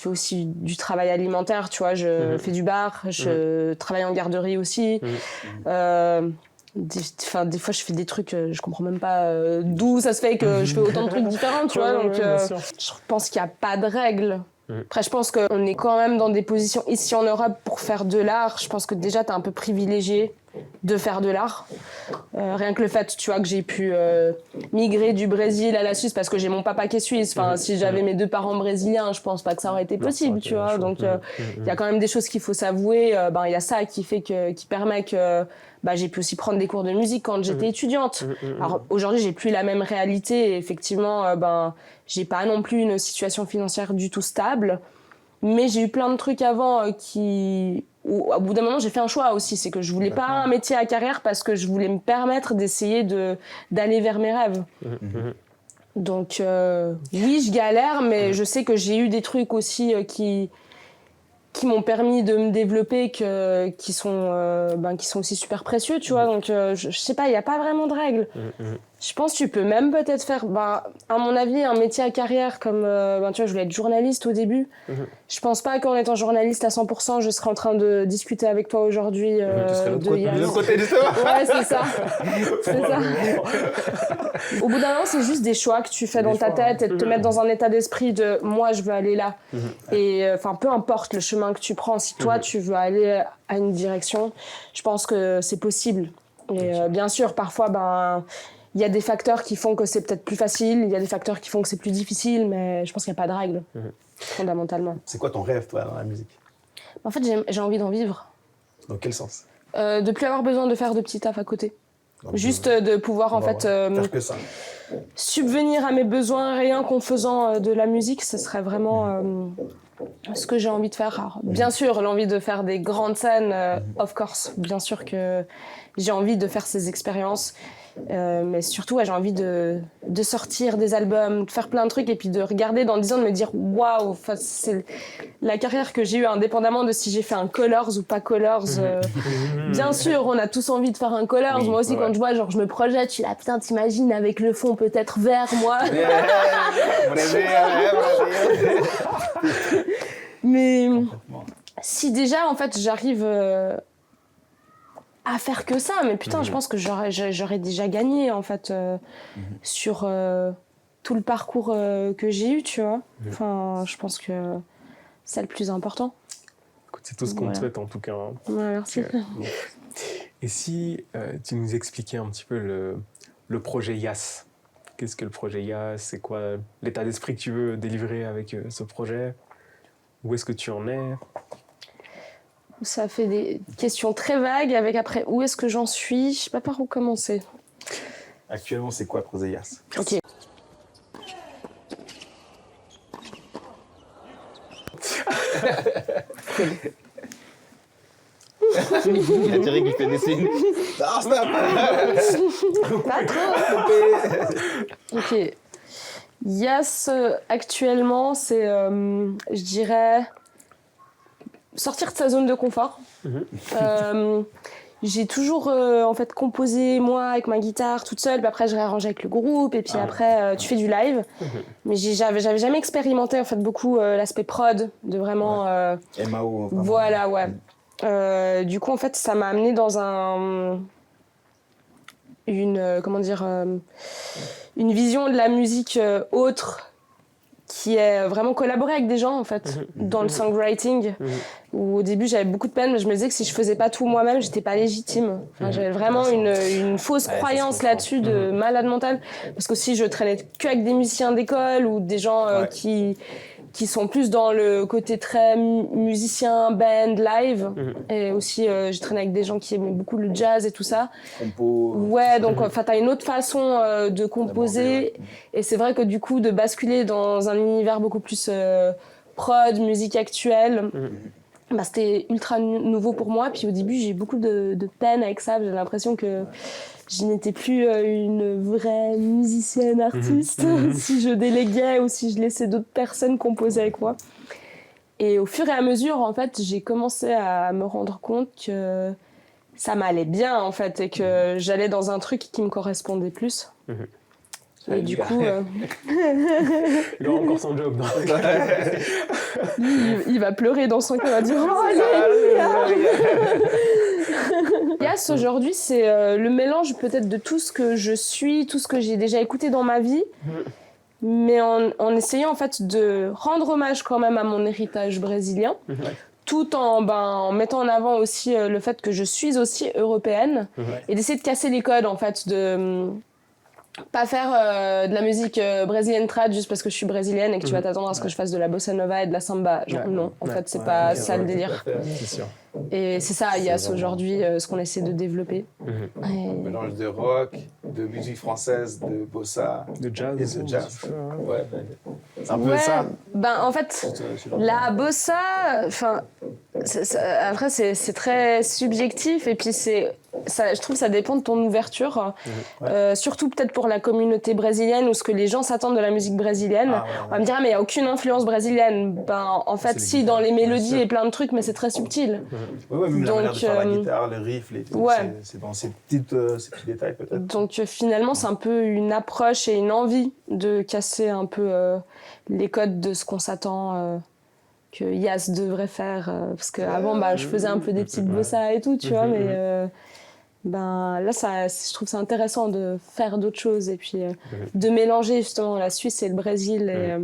aussi du travail alimentaire, tu vois, je fais du bar, je travaille en garderie aussi. Des fois, je fais des trucs, je comprends même pas d'où ça se fait que je fais autant de trucs différents, tu vois. Donc, je pense qu'il n'y a pas de règles. Après, je pense qu'on est quand même dans des positions ici en Europe pour faire de l'art. Je pense que déjà, t'es un peu privilégié de faire de l'art. Rien que le fait, tu vois, que j'ai pu migrer du Brésil à la Suisse parce que j'ai mon papa qui est suisse. Enfin, si j'avais mes 2 parents brésiliens, je pense pas que ça aurait été possible, tu vois. Donc, il y a quand même des choses qu'il faut s'avouer. Il y a ça qui permet que j'ai pu aussi prendre des cours de musique quand j'étais étudiante. Alors, aujourd'hui, j'ai plus la même réalité. Et effectivement, j'ai pas non plus une situation financière du tout stable. Mais j'ai eu plein de trucs avant où, au bout d'un moment, j'ai fait un choix aussi. C'est que je voulais pas un métier à carrière parce que je voulais me permettre d'essayer d'aller vers mes rêves. Donc, oui, je galère, mais je sais que j'ai eu des trucs aussi qui m'ont permis de me développer, qui sont aussi super précieux, tu vois. Donc, je sais pas, il n'y a pas vraiment de règles. Je pense que tu peux même peut-être faire, à mon avis, un métier à carrière comme, tu vois, je voulais être journaliste au début. Je pense pas qu'en étant journaliste à 100%, je serais en train de discuter avec toi aujourd'hui de l'autre côté du terrain. Ouais, c'est ça. C'est ça. Au bout d'un moment, c'est juste des choix que tu fais dans ta tête et de te mettre dans un état d'esprit de « moi, je veux aller là ». Et peu importe le chemin que tu prends, si toi, tu veux aller à une direction, je pense que c'est possible. Et bien sûr, parfois, il y a des facteurs qui font que c'est peut-être plus facile, il y a des facteurs qui font que c'est plus difficile, mais je pense qu'il n'y a pas de règle, fondamentalement. C'est quoi ton rêve, toi, dans la musique ? En fait, j'ai envie d'en vivre. Dans quel sens ? De plus avoir besoin de faire de petits tafs à côté. Donc, juste de pouvoir, faire que ça. Subvenir à mes besoins rien qu'en faisant de la musique, ce serait vraiment ce que j'ai envie de faire. Alors, bien sûr, l'envie de faire des grandes scènes, of course. Bien sûr que j'ai envie de faire ces expériences. Mais surtout, j'ai envie de sortir des albums, de faire plein de trucs et puis de regarder dans 10 ans, de me dire waouh, c'est la carrière que j'ai eue indépendamment de si j'ai fait un Colors ou pas Colors. Bien sûr, on a tous envie de faire un Colors. Moi aussi, quand je vois, genre, je me projette, je suis là, putain, t'imagines avec le fond peut-être vert, moi. Mais si déjà, en fait, j'arrive à faire que ça, mais putain, je pense que j'aurais déjà gagné, en fait, sur tout le parcours que j'ai eu, tu vois. Enfin, je pense que c'est le plus important. Écoute, c'est tout ce qu'on te souhaite, en tout cas. Hein. Ouais, merci. Et si tu nous expliquais un petit peu le projet YAS ? Qu'est-ce que le projet YAS ? C'est quoi l'état d'esprit que tu veux délivrer avec ce projet ? Où est-ce que tu en es ? Ça fait des questions très vagues avec après où est-ce que j'en suis. Je sais pas par où commencer. Actuellement, c'est quoi Projet YAS ? Ok. Il a tiré qu'il fait des signes. Ah, stop. Pas trop. Ok. YAS, actuellement, c'est, je dirais, sortir de sa zone de confort. J'ai toujours en fait composé moi avec ma guitare toute seule, puis après je réarrangeais avec le groupe et puis après tu fais du live. Mais j'avais jamais expérimenté en fait beaucoup l'aspect prod de vraiment MAO. Voilà, ouais. Du coup en fait ça m'a amené dans une vision de la musique autre qui est vraiment collaborer avec des gens en fait dans le songwriting où au début j'avais beaucoup de peine mais je me disais que si je faisais pas tout moi-même j'étais pas légitime. Enfin, j'avais vraiment une fausse croyance là-dessus de malade mental parce que si je traînais que avec des musiciens d'école ou des gens qui sont plus dans le côté très musicien, band, live. Et aussi, j'ai traîné avec des gens qui aimaient beaucoup le jazz et tout ça. Ouais, donc t'as une autre façon de composer. Et c'est vrai que du coup, de basculer dans un univers beaucoup plus prod, musique actuelle, c'était ultra nouveau pour moi. Puis au début, j'ai eu beaucoup de peine avec ça. J'ai l'impression que je n'étais plus une vraie musicienne artiste si je déléguais ou si je laissais d'autres personnes composer avec moi. Et au fur et à mesure, en fait, j'ai commencé à me rendre compte que ça m'allait bien, en fait, et que j'allais dans un truc qui me correspondait plus. Et du coup... Il aura encore son job. Il va pleurer dans son coin, il va dire « Oh, Alléluia !» Yes, aujourd'hui, c'est le mélange peut-être de tout ce que je suis, tout ce que j'ai déjà écouté dans ma vie, mais en essayant en fait de rendre hommage quand même à mon héritage brésilien, tout en mettant en avant aussi le fait que je suis aussi européenne, et d'essayer de casser les codes en fait, de pas faire de la musique brésilienne trad juste parce que je suis brésilienne et que tu vas t'attendre à ce que je fasse de la bossa nova et de la samba. Genre non, en fait c'est pas ça le délire. C'est sûr. Et c'est ça, IAS aujourd'hui, ce qu'on essaie de développer. Un mélange de rock, de musique française, de bossa, de jazz. Et de jazz. Ouais, c'est un peu ça. Ben, en fait, la bossa, après c'est très subjectif et puis je trouve que ça dépend de ton ouverture, surtout peut-être pour la communauté brésilienne ou ce que les gens s'attendent de la musique brésilienne. On va me dire, mais il n'y a aucune influence brésilienne. Ben, en fait, si, dans les mélodies et plein de trucs, mais c'est très subtil. Oui, même la manière de faire la guitare, le riff, c'est dans ces petits détails peut-être. Donc finalement, c'est un peu une approche et une envie de casser un peu les codes de ce qu'on s'attend que Yas devrait faire. Parce qu'avant, je faisais un peu des petites bossas et tout, tu vois, mais là, je trouve ça intéressant de faire d'autres choses et puis de mélanger justement la Suisse et le Brésil. Et,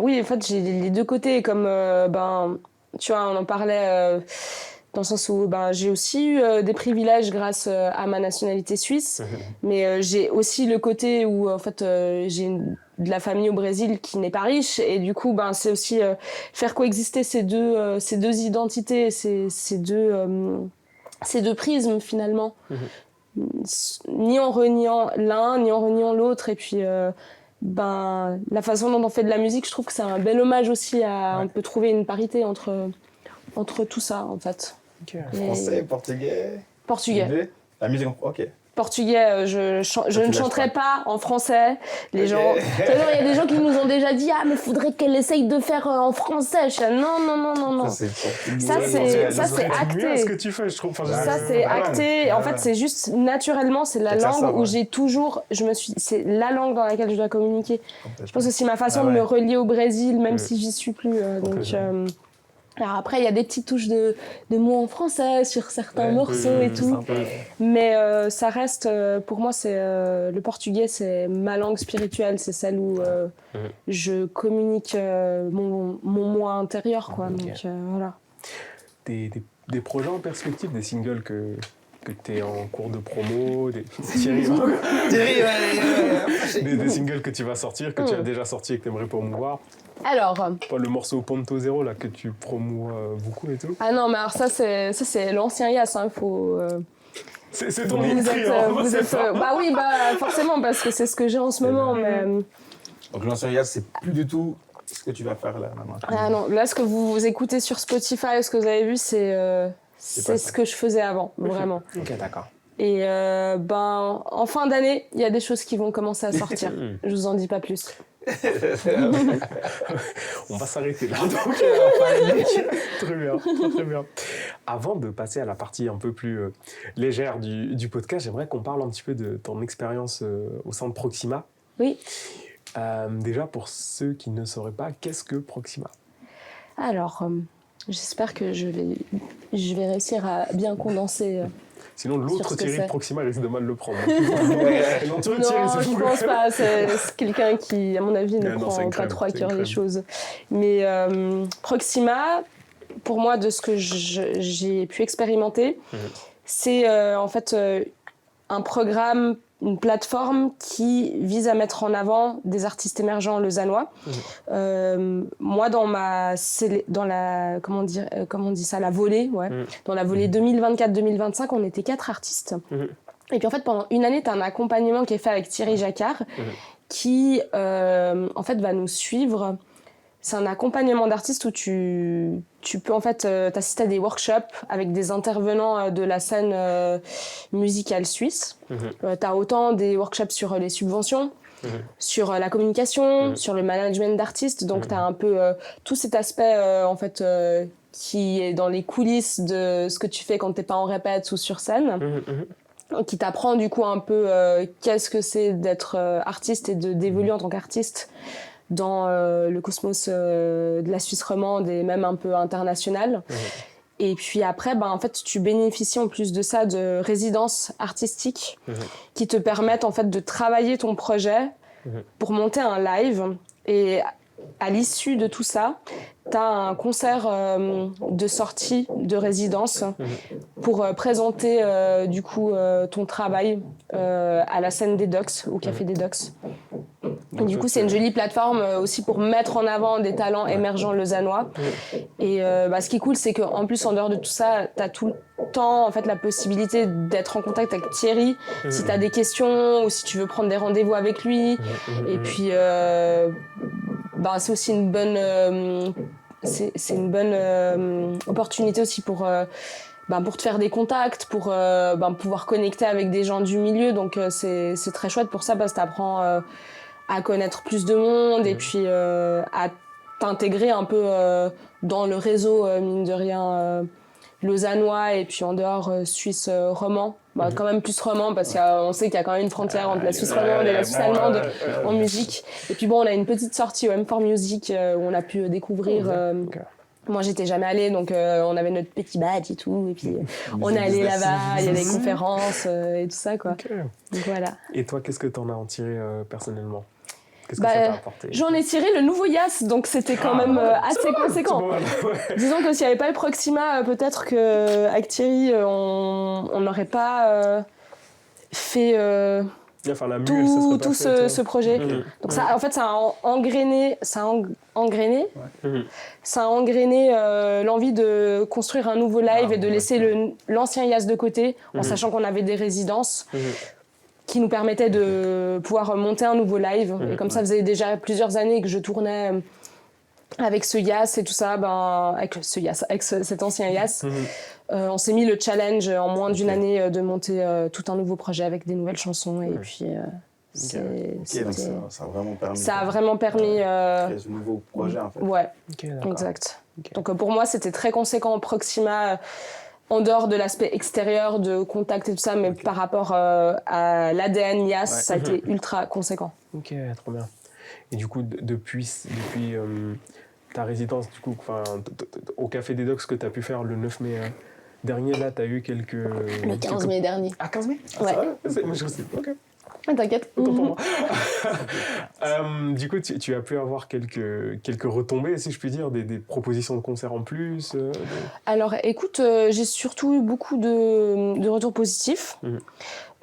oui, en fait, j'ai les deux côtés, comme tu vois, on en parlait dans le sens où j'ai aussi eu des privilèges grâce à ma nationalité suisse, mais j'ai aussi le côté où en fait j'ai de la famille au Brésil qui n'est pas riche et du coup c'est aussi faire coexister ces deux identités, ces deux prismes finalement, ni en reniant l'un ni en reniant l'autre et puis la façon dont on fait de la musique, je trouve que c'est un bel hommage aussi à on peut trouver une parité entre tout ça en fait. Okay. Français, portugais. La musique ok. Portugais, je ne chanterai pas en français. Les gens, il y a des gens qui nous ont déjà dit mais faudrait qu'elle essaye de faire en français. Je dis, non. Ça c'est acté. Ce que tu fais, je trouve. Ça c'est acté. En fait, c'est juste naturellement, c'est la langue où j'ai toujours, c'est la langue dans laquelle je dois communiquer. Je pense que c'est ma façon de me relier au Brésil, même si j'y suis plus. Alors après, il y a des petites touches de mots en français sur certains morceaux et tout. Mais ça reste, pour moi, le portugais, c'est ma langue spirituelle. C'est celle où je communique mon moi intérieur, quoi. Donc voilà. Des projets en perspective, des singles que tu es en cours de promo, des singles que tu vas sortir, que tu as déjà sorti et que tu aimerais promouvoir. Alors, le morceau Ponto Zero là que tu promouvois beaucoup et tout. Ah non, mais alors ça c'est l'ancien Yas, hein, faut. C'est ton écrit. Vous êtes oui, forcément parce que c'est ce que j'ai en ce moment. Mais... Donc l'ancien Yas, c'est plus du tout ce que tu vas faire là maintenant. Ah non, là ce que vous écoutez sur Spotify, ce que vous avez vu, c'est ce que je faisais avant, vraiment. Ok, d'accord. Et en fin d'année, il y a des choses qui vont commencer à sortir. Je vous en dis pas plus. On va s'arrêter là. Très bien. Avant de passer à la partie un peu plus légère du podcast, j'aimerais qu'on parle un petit peu de ton expérience au sein de Proxima. Oui. Déjà, pour ceux qui ne sauraient pas, qu'est-ce que Proxima ? Alors, j'espère que je vais réussir à bien condenser. Sinon, l'autre Thierry de Proxima risque de mal le prendre. Non, je pense pas. C'est quelqu'un qui, à mon avis, ne prend pas trop à cœur les choses. Mais Proxima, pour moi, de ce que j'ai pu expérimenter, c'est en fait un programme, une plateforme qui vise à mettre en avant des artistes émergents lausannois. Moi, dans la comment on dit ça, la volée, dans la volée 2024-2025, on était 4 artistes. Et puis en fait, pendant une année, tu as un accompagnement qui est fait avec Thierry Jacquard, qui en fait va nous suivre. C'est un accompagnement d'artistes où tu peux en fait t'assister à des workshops avec des intervenants de la scène musicale suisse. T'as autant des workshops sur les subventions, sur la communication, sur le management d'artistes. Donc t'as un peu tout cet aspect en fait qui est dans les coulisses de ce que tu fais quand t'es pas en répète ou sur scène. Qui t'apprend du coup un peu qu'est-ce que c'est d'être artiste et d'évoluer en tant qu'artiste dans le cosmos de la Suisse romande et même un peu international. Et puis après, en fait, tu bénéficies en plus de ça de résidences artistiques qui te permettent en fait de travailler ton projet pour monter un live. Et à l'issue de tout ça, tu as un concert de sortie de résidence pour présenter du coup ton travail à la scène des Docks, au Café des Docks. Et du coup, c'est une jolie plateforme aussi pour mettre en avant des talents émergents lausannois. Et ce qui est cool, c'est qu'en plus, en dehors de tout ça, tu as tout le temps en fait, la possibilité d'être en contact avec Thierry si tu as des questions ou si tu veux prendre des rendez-vous avec lui. Et puis, c'est aussi une bonne... c'est une bonne opportunité aussi pour te faire des contacts, pour pouvoir connecter avec des gens du milieu. Donc, c'est très chouette pour ça parce que tu apprends à connaître plus de monde et puis à t'intégrer un peu dans le réseau, mine de rien, lausannois et puis en dehors suisse romand. Quand même plus romand parce qu'on sait qu'il y a quand même une frontière entre la Suisse romande et la Suisse allemande en musique. Et puis on a une petite sortie au M4 Music où on a pu découvrir... Moi, j'étais jamais allée, donc on avait notre petit badge et tout. Et puis on est allé là-bas, il y a des conférences et tout ça, quoi. Donc voilà. Et toi, qu'est-ce que t'en as en tiré personnellement ? Qu'est-ce que ça t'a apporté ? J'en ai tiré le nouveau Yass, donc c'était quand même assez conséquent. Disons que s'il n'y avait pas eu Proxima, peut-être qu'avec Thierry, on n'aurait pas fait tout ce projet. Donc ça, en fait, ça a engrainé l'envie de construire un nouveau live et de laisser l'ancien Yass de côté, en sachant qu'on avait des résidences. Qui nous permettait de pouvoir monter un nouveau live. Et comme ça faisait déjà plusieurs années que je tournais avec ce Yass et tout ça, avec cet ancien Yass, on s'est mis le challenge en moins d'une année de monter tout un nouveau projet avec des nouvelles chansons. Et puis, ça a vraiment permis créer ce nouveau projet, en fait. Ouais, exact. Donc pour moi, c'était très conséquent Proxima. En dehors de l'aspect extérieur, de contact et tout ça, mais par rapport à l'ADN Yass, ça a été ultra conséquent. Ok, trop bien. Et du coup, depuis ta résidence, du coup, au Café des Docks que tu as pu faire le 9 mai dernier, là, tu as eu quelques... Le 15 mai dernier. Ah, 15 mai ? Ouais. Moi, je sais. Ok. T'inquiète. Autant pour moi. Du coup, tu as pu avoir quelques retombées, si je puis dire, des propositions de concerts en plus Alors, écoute, j'ai surtout eu beaucoup de retours positifs.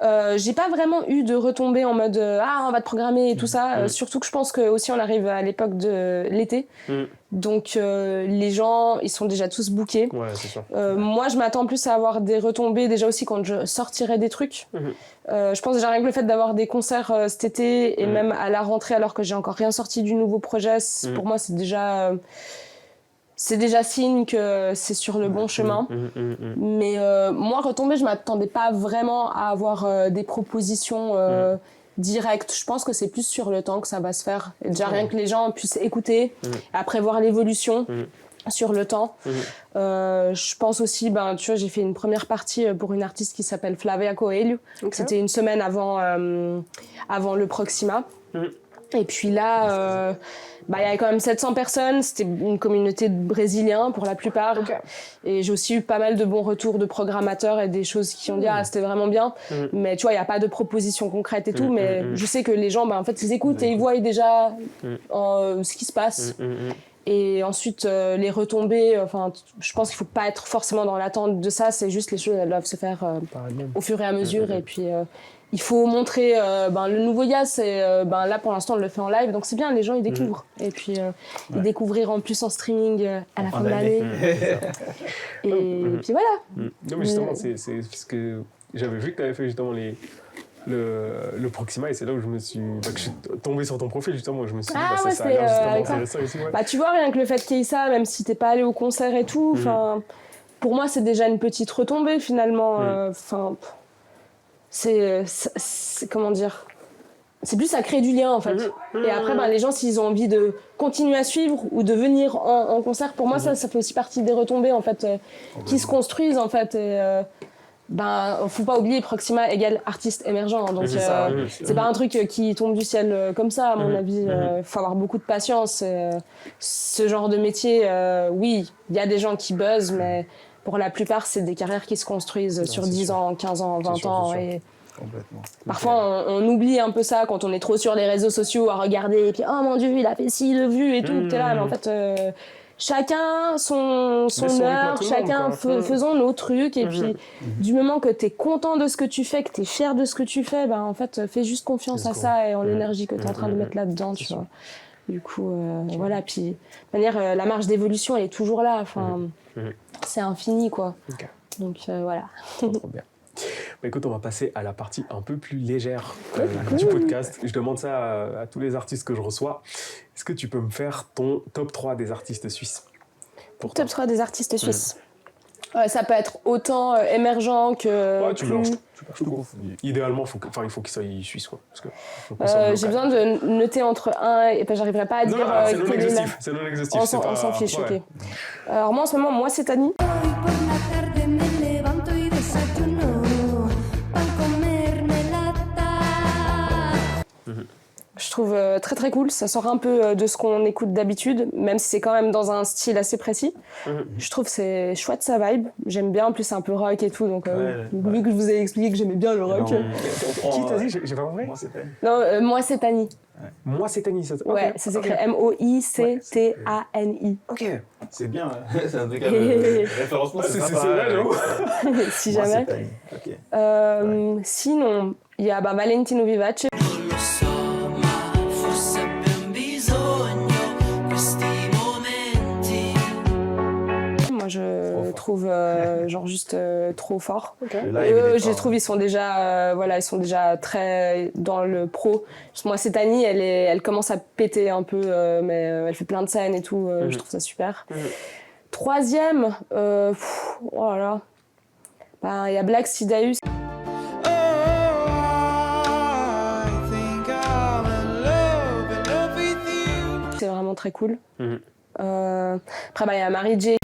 J'ai pas vraiment eu de retombées en mode on va te programmer et tout ça. Surtout que je pense que aussi on arrive à l'époque de l'été. Donc les gens, ils sont déjà tous bookés. Ouais, c'est sûr. Moi, je m'attends plus à avoir des retombées déjà aussi quand je sortirai des trucs. Je pense déjà rien que le fait d'avoir des concerts cet été et même à la rentrée alors que j'ai encore rien sorti du nouveau projet, pour moi c'est déjà signe que c'est sur le bon chemin. Mais moi, retombée, je m'attendais pas vraiment à avoir des propositions directes. Je pense que c'est plus sur le temps que ça va se faire. Et déjà, rien que les gens puissent écouter, après voir l'évolution sur le temps. Je pense aussi, tu vois, j'ai fait une première partie pour une artiste qui s'appelle Flavia Coelho. C'était une semaine avant le Proxima. Et puis là, il y avait quand même 700 personnes. C'était une communauté de Brésiliens pour la plupart. Et j'ai aussi eu pas mal de bons retours de programmateurs et des choses qui ont dit c'était vraiment bien. Mais tu vois, il n'y a pas de propositions concrètes et tout. Mais je sais que les gens, en fait, ils écoutent et ils voient déjà ce qui se passe. Et ensuite, les retombées, je pense qu'il ne faut pas être forcément dans l'attente de ça. C'est juste les choses, elles doivent se faire au fur et à mesure. Et puis, il faut montrer le nouveau Yass. Et là, pour l'instant, on le fait en live. Donc, c'est bien, les gens, ils découvrent. Et puis, ils découvriront en plus en streaming à la fin de l'année. Et puis, voilà. Non, mais justement, c'est ce que j'avais vu que tu avais fait justement le Proxima, et c'est là où je me suis que je suis tombé sur ton profil justement. Je me suis dit ça a l'air justement intéressant ici. Tu vois, rien que le fait qu'il y ait ça, même si t'es pas allé au concert et tout, pour moi c'est déjà une petite retombée finalement. C'est comment dire, c'est plus ça crée du lien en fait. Et après les gens, s'ils ont envie de continuer à suivre ou de venir en concert, pour moi ça fait aussi partie des retombées en fait qui se construisent en fait. Et, faut pas oublier Proxima égale artiste émergent, donc c'est pas un truc qui tombe du ciel comme ça à mon avis. Faut avoir beaucoup de patience. Ce genre de métier, oui, il y a des gens qui buzzent, mais pour la plupart, c'est des carrières qui se construisent sur 10 ans, 15 ans, 20 ans. Et complètement. Parfois, on oublie un peu ça quand on est trop sur les réseaux sociaux à regarder. Et puis, oh mon Dieu, il a fait ci de vues et tout. T'es là, mais en fait, chacun son heure, chacun faisons nos trucs. Et puis, du moment que t'es content de ce que tu fais, que t'es fier de ce que tu fais, en fait, fais juste confiance à ça et en l'énergie que t'es en train de mettre là-dedans, tu vois. Du coup, voilà. Puis, de manière, la marge d'évolution, elle est toujours là. Enfin, c'est infini, quoi. Donc, voilà. Trop bien. Écoute, on va passer à la partie un peu plus légère du podcast. Je demande ça à tous les artistes que je reçois. Est-ce que tu peux me faire ton top 3 des artistes suisses pour Top 3 des artistes suisses. Ça peut être autant émergent que tu mélanges tout. Idéalement, il faut qu'il soit suisse. Quoi, parce que j'ai besoin de noter entre 1 et... j'arriverai pas à dire... c'est non exhaustif. On s'en fiche, ok. Alors moi, en ce moment, moi, c'est Annie. Je trouve très très cool, ça sort un peu de ce qu'on écoute d'habitude, même si c'est quand même dans un style assez précis. Je trouve que c'est chouette sa vibe, j'aime bien, en plus c'est un peu rock et tout, donc vu que je vous ai expliqué que j'aimais bien le rock. Qui t'a dit? J'ai pas compris. Non, moi c'est Annie. Moi c'est Annie, ça. Ouais, ça s'écrit M-O-I-C-T-A-N-I. Ok, c'est bien, c'est un truc à référencement, c'est vrai, j'avoue. Si jamais. Sinon, il y a Valentino Vivace. Je trouve genre juste trop fort. Je trouve ils sont déjà ils sont déjà très dans le pro. Moi cette Annie elle commence à péter un peu mais elle fait plein de scènes et tout, je trouve ça super. Troisième voilà. Il y a Black Sidaeus. C'est vraiment très cool. Après il y a Mary J.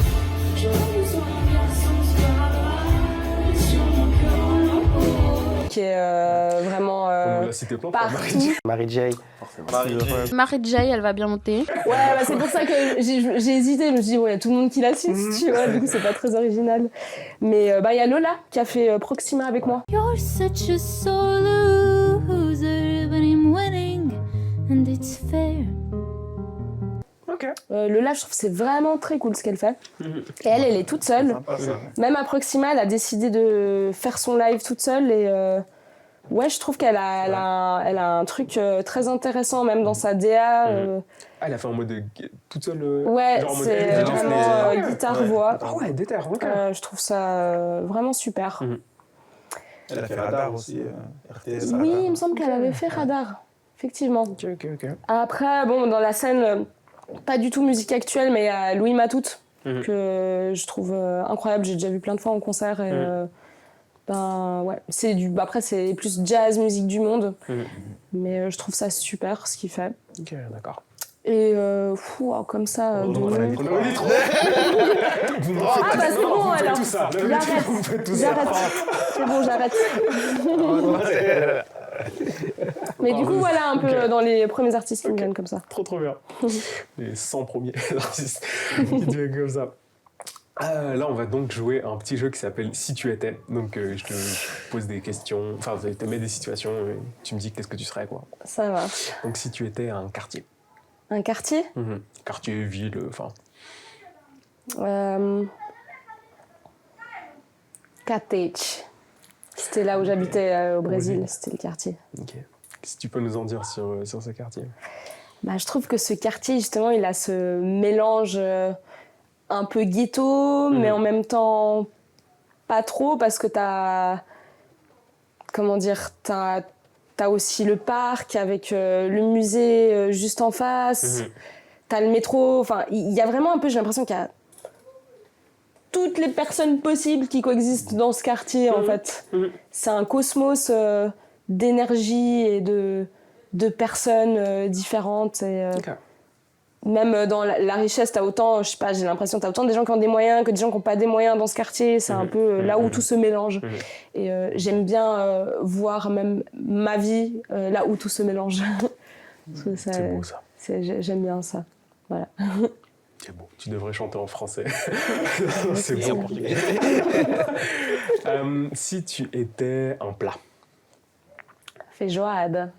Qui est vraiment partout. Mary J. Mary J, elle va bien monter. Ouais, c'est pour ça que j'ai hésité. Je me suis dit, il y a tout le monde qui la suit, tu vois, du coup, c'est pas très original. Mais il y a Lola qui a fait Proxima avec moi. You're such a solo loser, but I'm winning, and it's fair. Lola, je trouve que c'est vraiment très cool ce qu'elle fait. Et elle est toute seule. Sympa, ça. Même à Proxima, elle a décidé de faire son live toute seule. Et je trouve qu'elle a un truc très intéressant, même dans sa DA. Elle a fait en mode toute seule. Ouais, c'est vraiment guitare-voix. Ah ouais, déter, ok. Je trouve ça vraiment super. Elle a fait Radar aussi, RTS. Oui, il me semble qu'elle avait fait Radar, effectivement. Ok. Après, dans la scène... Pas du tout musique actuelle, mais il y a Louis Matoute, que je trouve incroyable. J'ai déjà vu plein de fois en concert. Et, c'est après, c'est plus jazz, musique du monde. Mais je trouve ça super, ce qu'il fait. Ok, d'accord. Et comme ça... On a dit trop. C'est bon, alors. Tout ça. J'arrête. C'est bon, j'arrête. Mais du coup, voilà un peu dans les premiers artistes qui me viennent comme ça. Trop bien. Les 100 premiers artistes qui viennent comme ça. Là, on va donc jouer un petit jeu qui s'appelle Si tu étais. Donc, je te pose des questions, enfin, je te mets des situations et tu me dis qu'est-ce que tu serais, quoi. Ça va. Donc, si tu étais un quartier. Un quartier ? Quartier, ville, enfin... Cottage. C'était là où j'habitais au Brésil, c'était le quartier. Ok. Qu'est-ce que tu peux nous en dire sur ce quartier ? Je trouve que ce quartier, justement, il a ce mélange un peu ghetto, mais en même temps pas trop, parce que t'as aussi le parc avec le musée juste en face, t'as le métro, enfin, il y a vraiment un peu, j'ai l'impression qu'il y a toutes les personnes possibles qui coexistent dans ce quartier, en fait. C'est un cosmos d'énergie et de personnes différentes. Et, même dans la richesse, t'as autant, je sais pas, j'ai l'impression que t'as autant des gens qui ont des moyens que des gens qui n'ont pas des moyens dans ce quartier. C'est un peu là où tout se mélange. Et j'aime bien voir même ma vie là où tout se mélange. C'est beau, ça. J'aime bien ça. Voilà. C'est bon, tu devrais chanter en français. C'est bon. portugais. Si tu étais un plat. Feijoada.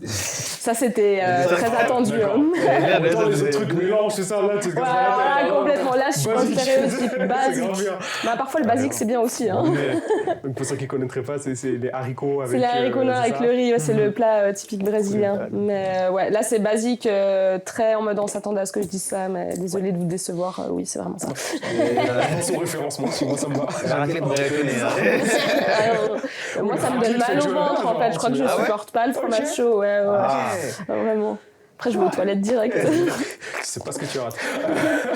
Ça, c'était très attendu. Dans les autres trucs mélange, c'est ça, là, tu complètement. Là, je suis pas stéréotype basique. Bah, parfois, le basique, c'est bien aussi. Hein. Donc, pour ceux qui ne connaîtraient pas, c'est les haricots avec... C'est les haricots noirs avec le riz, c'est le plat typique brésilien. Mais ouais, là, c'est basique, très en mode on s'attendait à ce que je dise ça, mais désolé de vous décevoir. Oui, c'est vraiment ça. Son référencement, moi, ça me va. Moi, ça me donne mal au ventre, en fait. Je crois que je supporte pas le fromage chaud. Ouais. Vraiment. Après, je vais aux toilettes direct. Je sais pas ce que tu rates.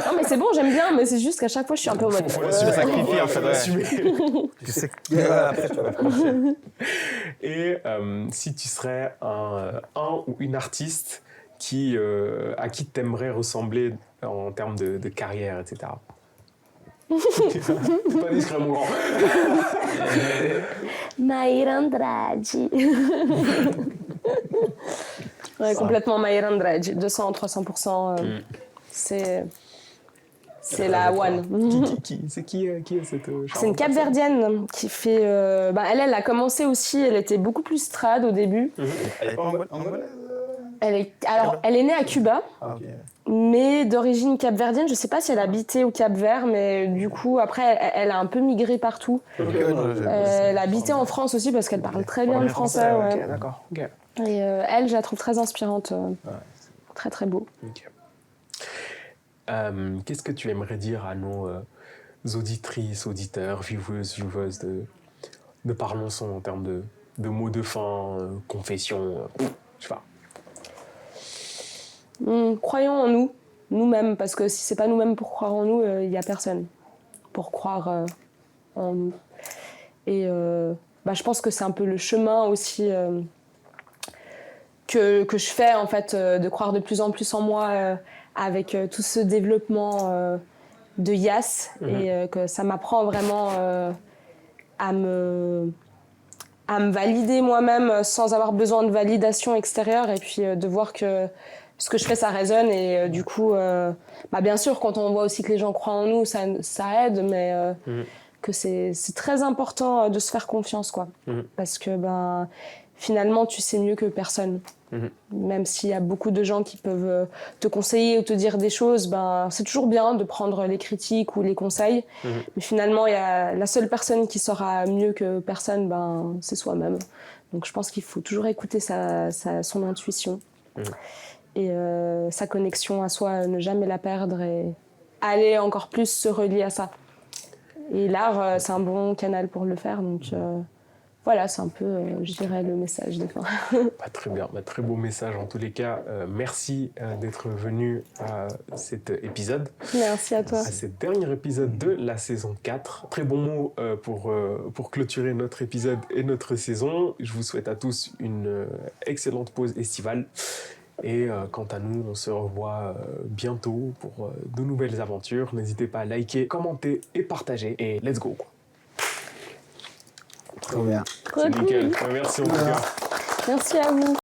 Non, mais c'est bon, j'aime bien, mais c'est juste qu'à chaque fois, je suis un peu en mode... Faut sacrifier, en fait. Assumer. Tu sais que après, tu vas la franchir. Et si tu serais un ou une artiste à qui t'aimerais ressembler en termes de carrière, etc. T'es pas discret, mon grand. Maïra Andrade. Ouais, complètement Maïra Andrade. 200-300%. C'est la one. C'est qui est cette C'est une Cap-Verdienne qui fait... elle a commencé aussi, elle était beaucoup plus trad au début. Elle est pas angolaise? Elle est née à Cuba, mais d'origine capverdienne. Je sais pas si elle habitait au Cap-Vert, mais du coup, après, elle a un peu migré partout. Elle habitait en France aussi parce qu'elle parle très bien le français. Ok, d'accord. Okay. Et elle, je la trouve très inspirante. Très, très beau. Okay. Qu'est-ce que tu aimerais dire à nos auditrices, auditeurs, viewers de Parlons Son en termes de mots de fin, confession, je sais pas. Croyons en nous-mêmes, parce que si c'est pas nous-mêmes pour croire en nous, il y a personne pour croire en nous. Et je pense que c'est un peu le chemin aussi que je fais, en fait, de croire de plus en plus en moi avec tout ce développement de Yas, et que ça m'apprend vraiment à me valider moi-même sans avoir besoin de validation extérieure, et puis de voir que ce que je fais, ça résonne, et du coup, bien sûr, quand on voit aussi que les gens croient en nous, ça aide, mais que c'est très important de se faire confiance, quoi. Parce que finalement, tu sais mieux que personne. Même s'il y a beaucoup de gens qui peuvent te conseiller ou te dire des choses, c'est toujours bien de prendre les critiques ou les conseils. Mais finalement, la seule personne qui saura mieux que personne, c'est soi-même. Donc je pense qu'il faut toujours écouter son intuition. Et sa connexion à soi, ne jamais la perdre, et aller encore plus se relier à ça. Et l'art, c'est un bon canal pour le faire, donc voilà, c'est un peu, je dirais, le message de fin. Très bien, très beau message en tous les cas. Merci d'être venu à cet épisode. Merci à toi. À ce dernier épisode de la saison 4. Très bon mot pour clôturer notre épisode et notre saison. Je vous souhaite à tous une excellente pause estivale. Et quant à nous, on se revoit bientôt pour de nouvelles aventures. N'hésitez pas à liker, commenter et partager. Et let's go. Trop bien. C'est nickel. Merci en tout cas. Merci à vous.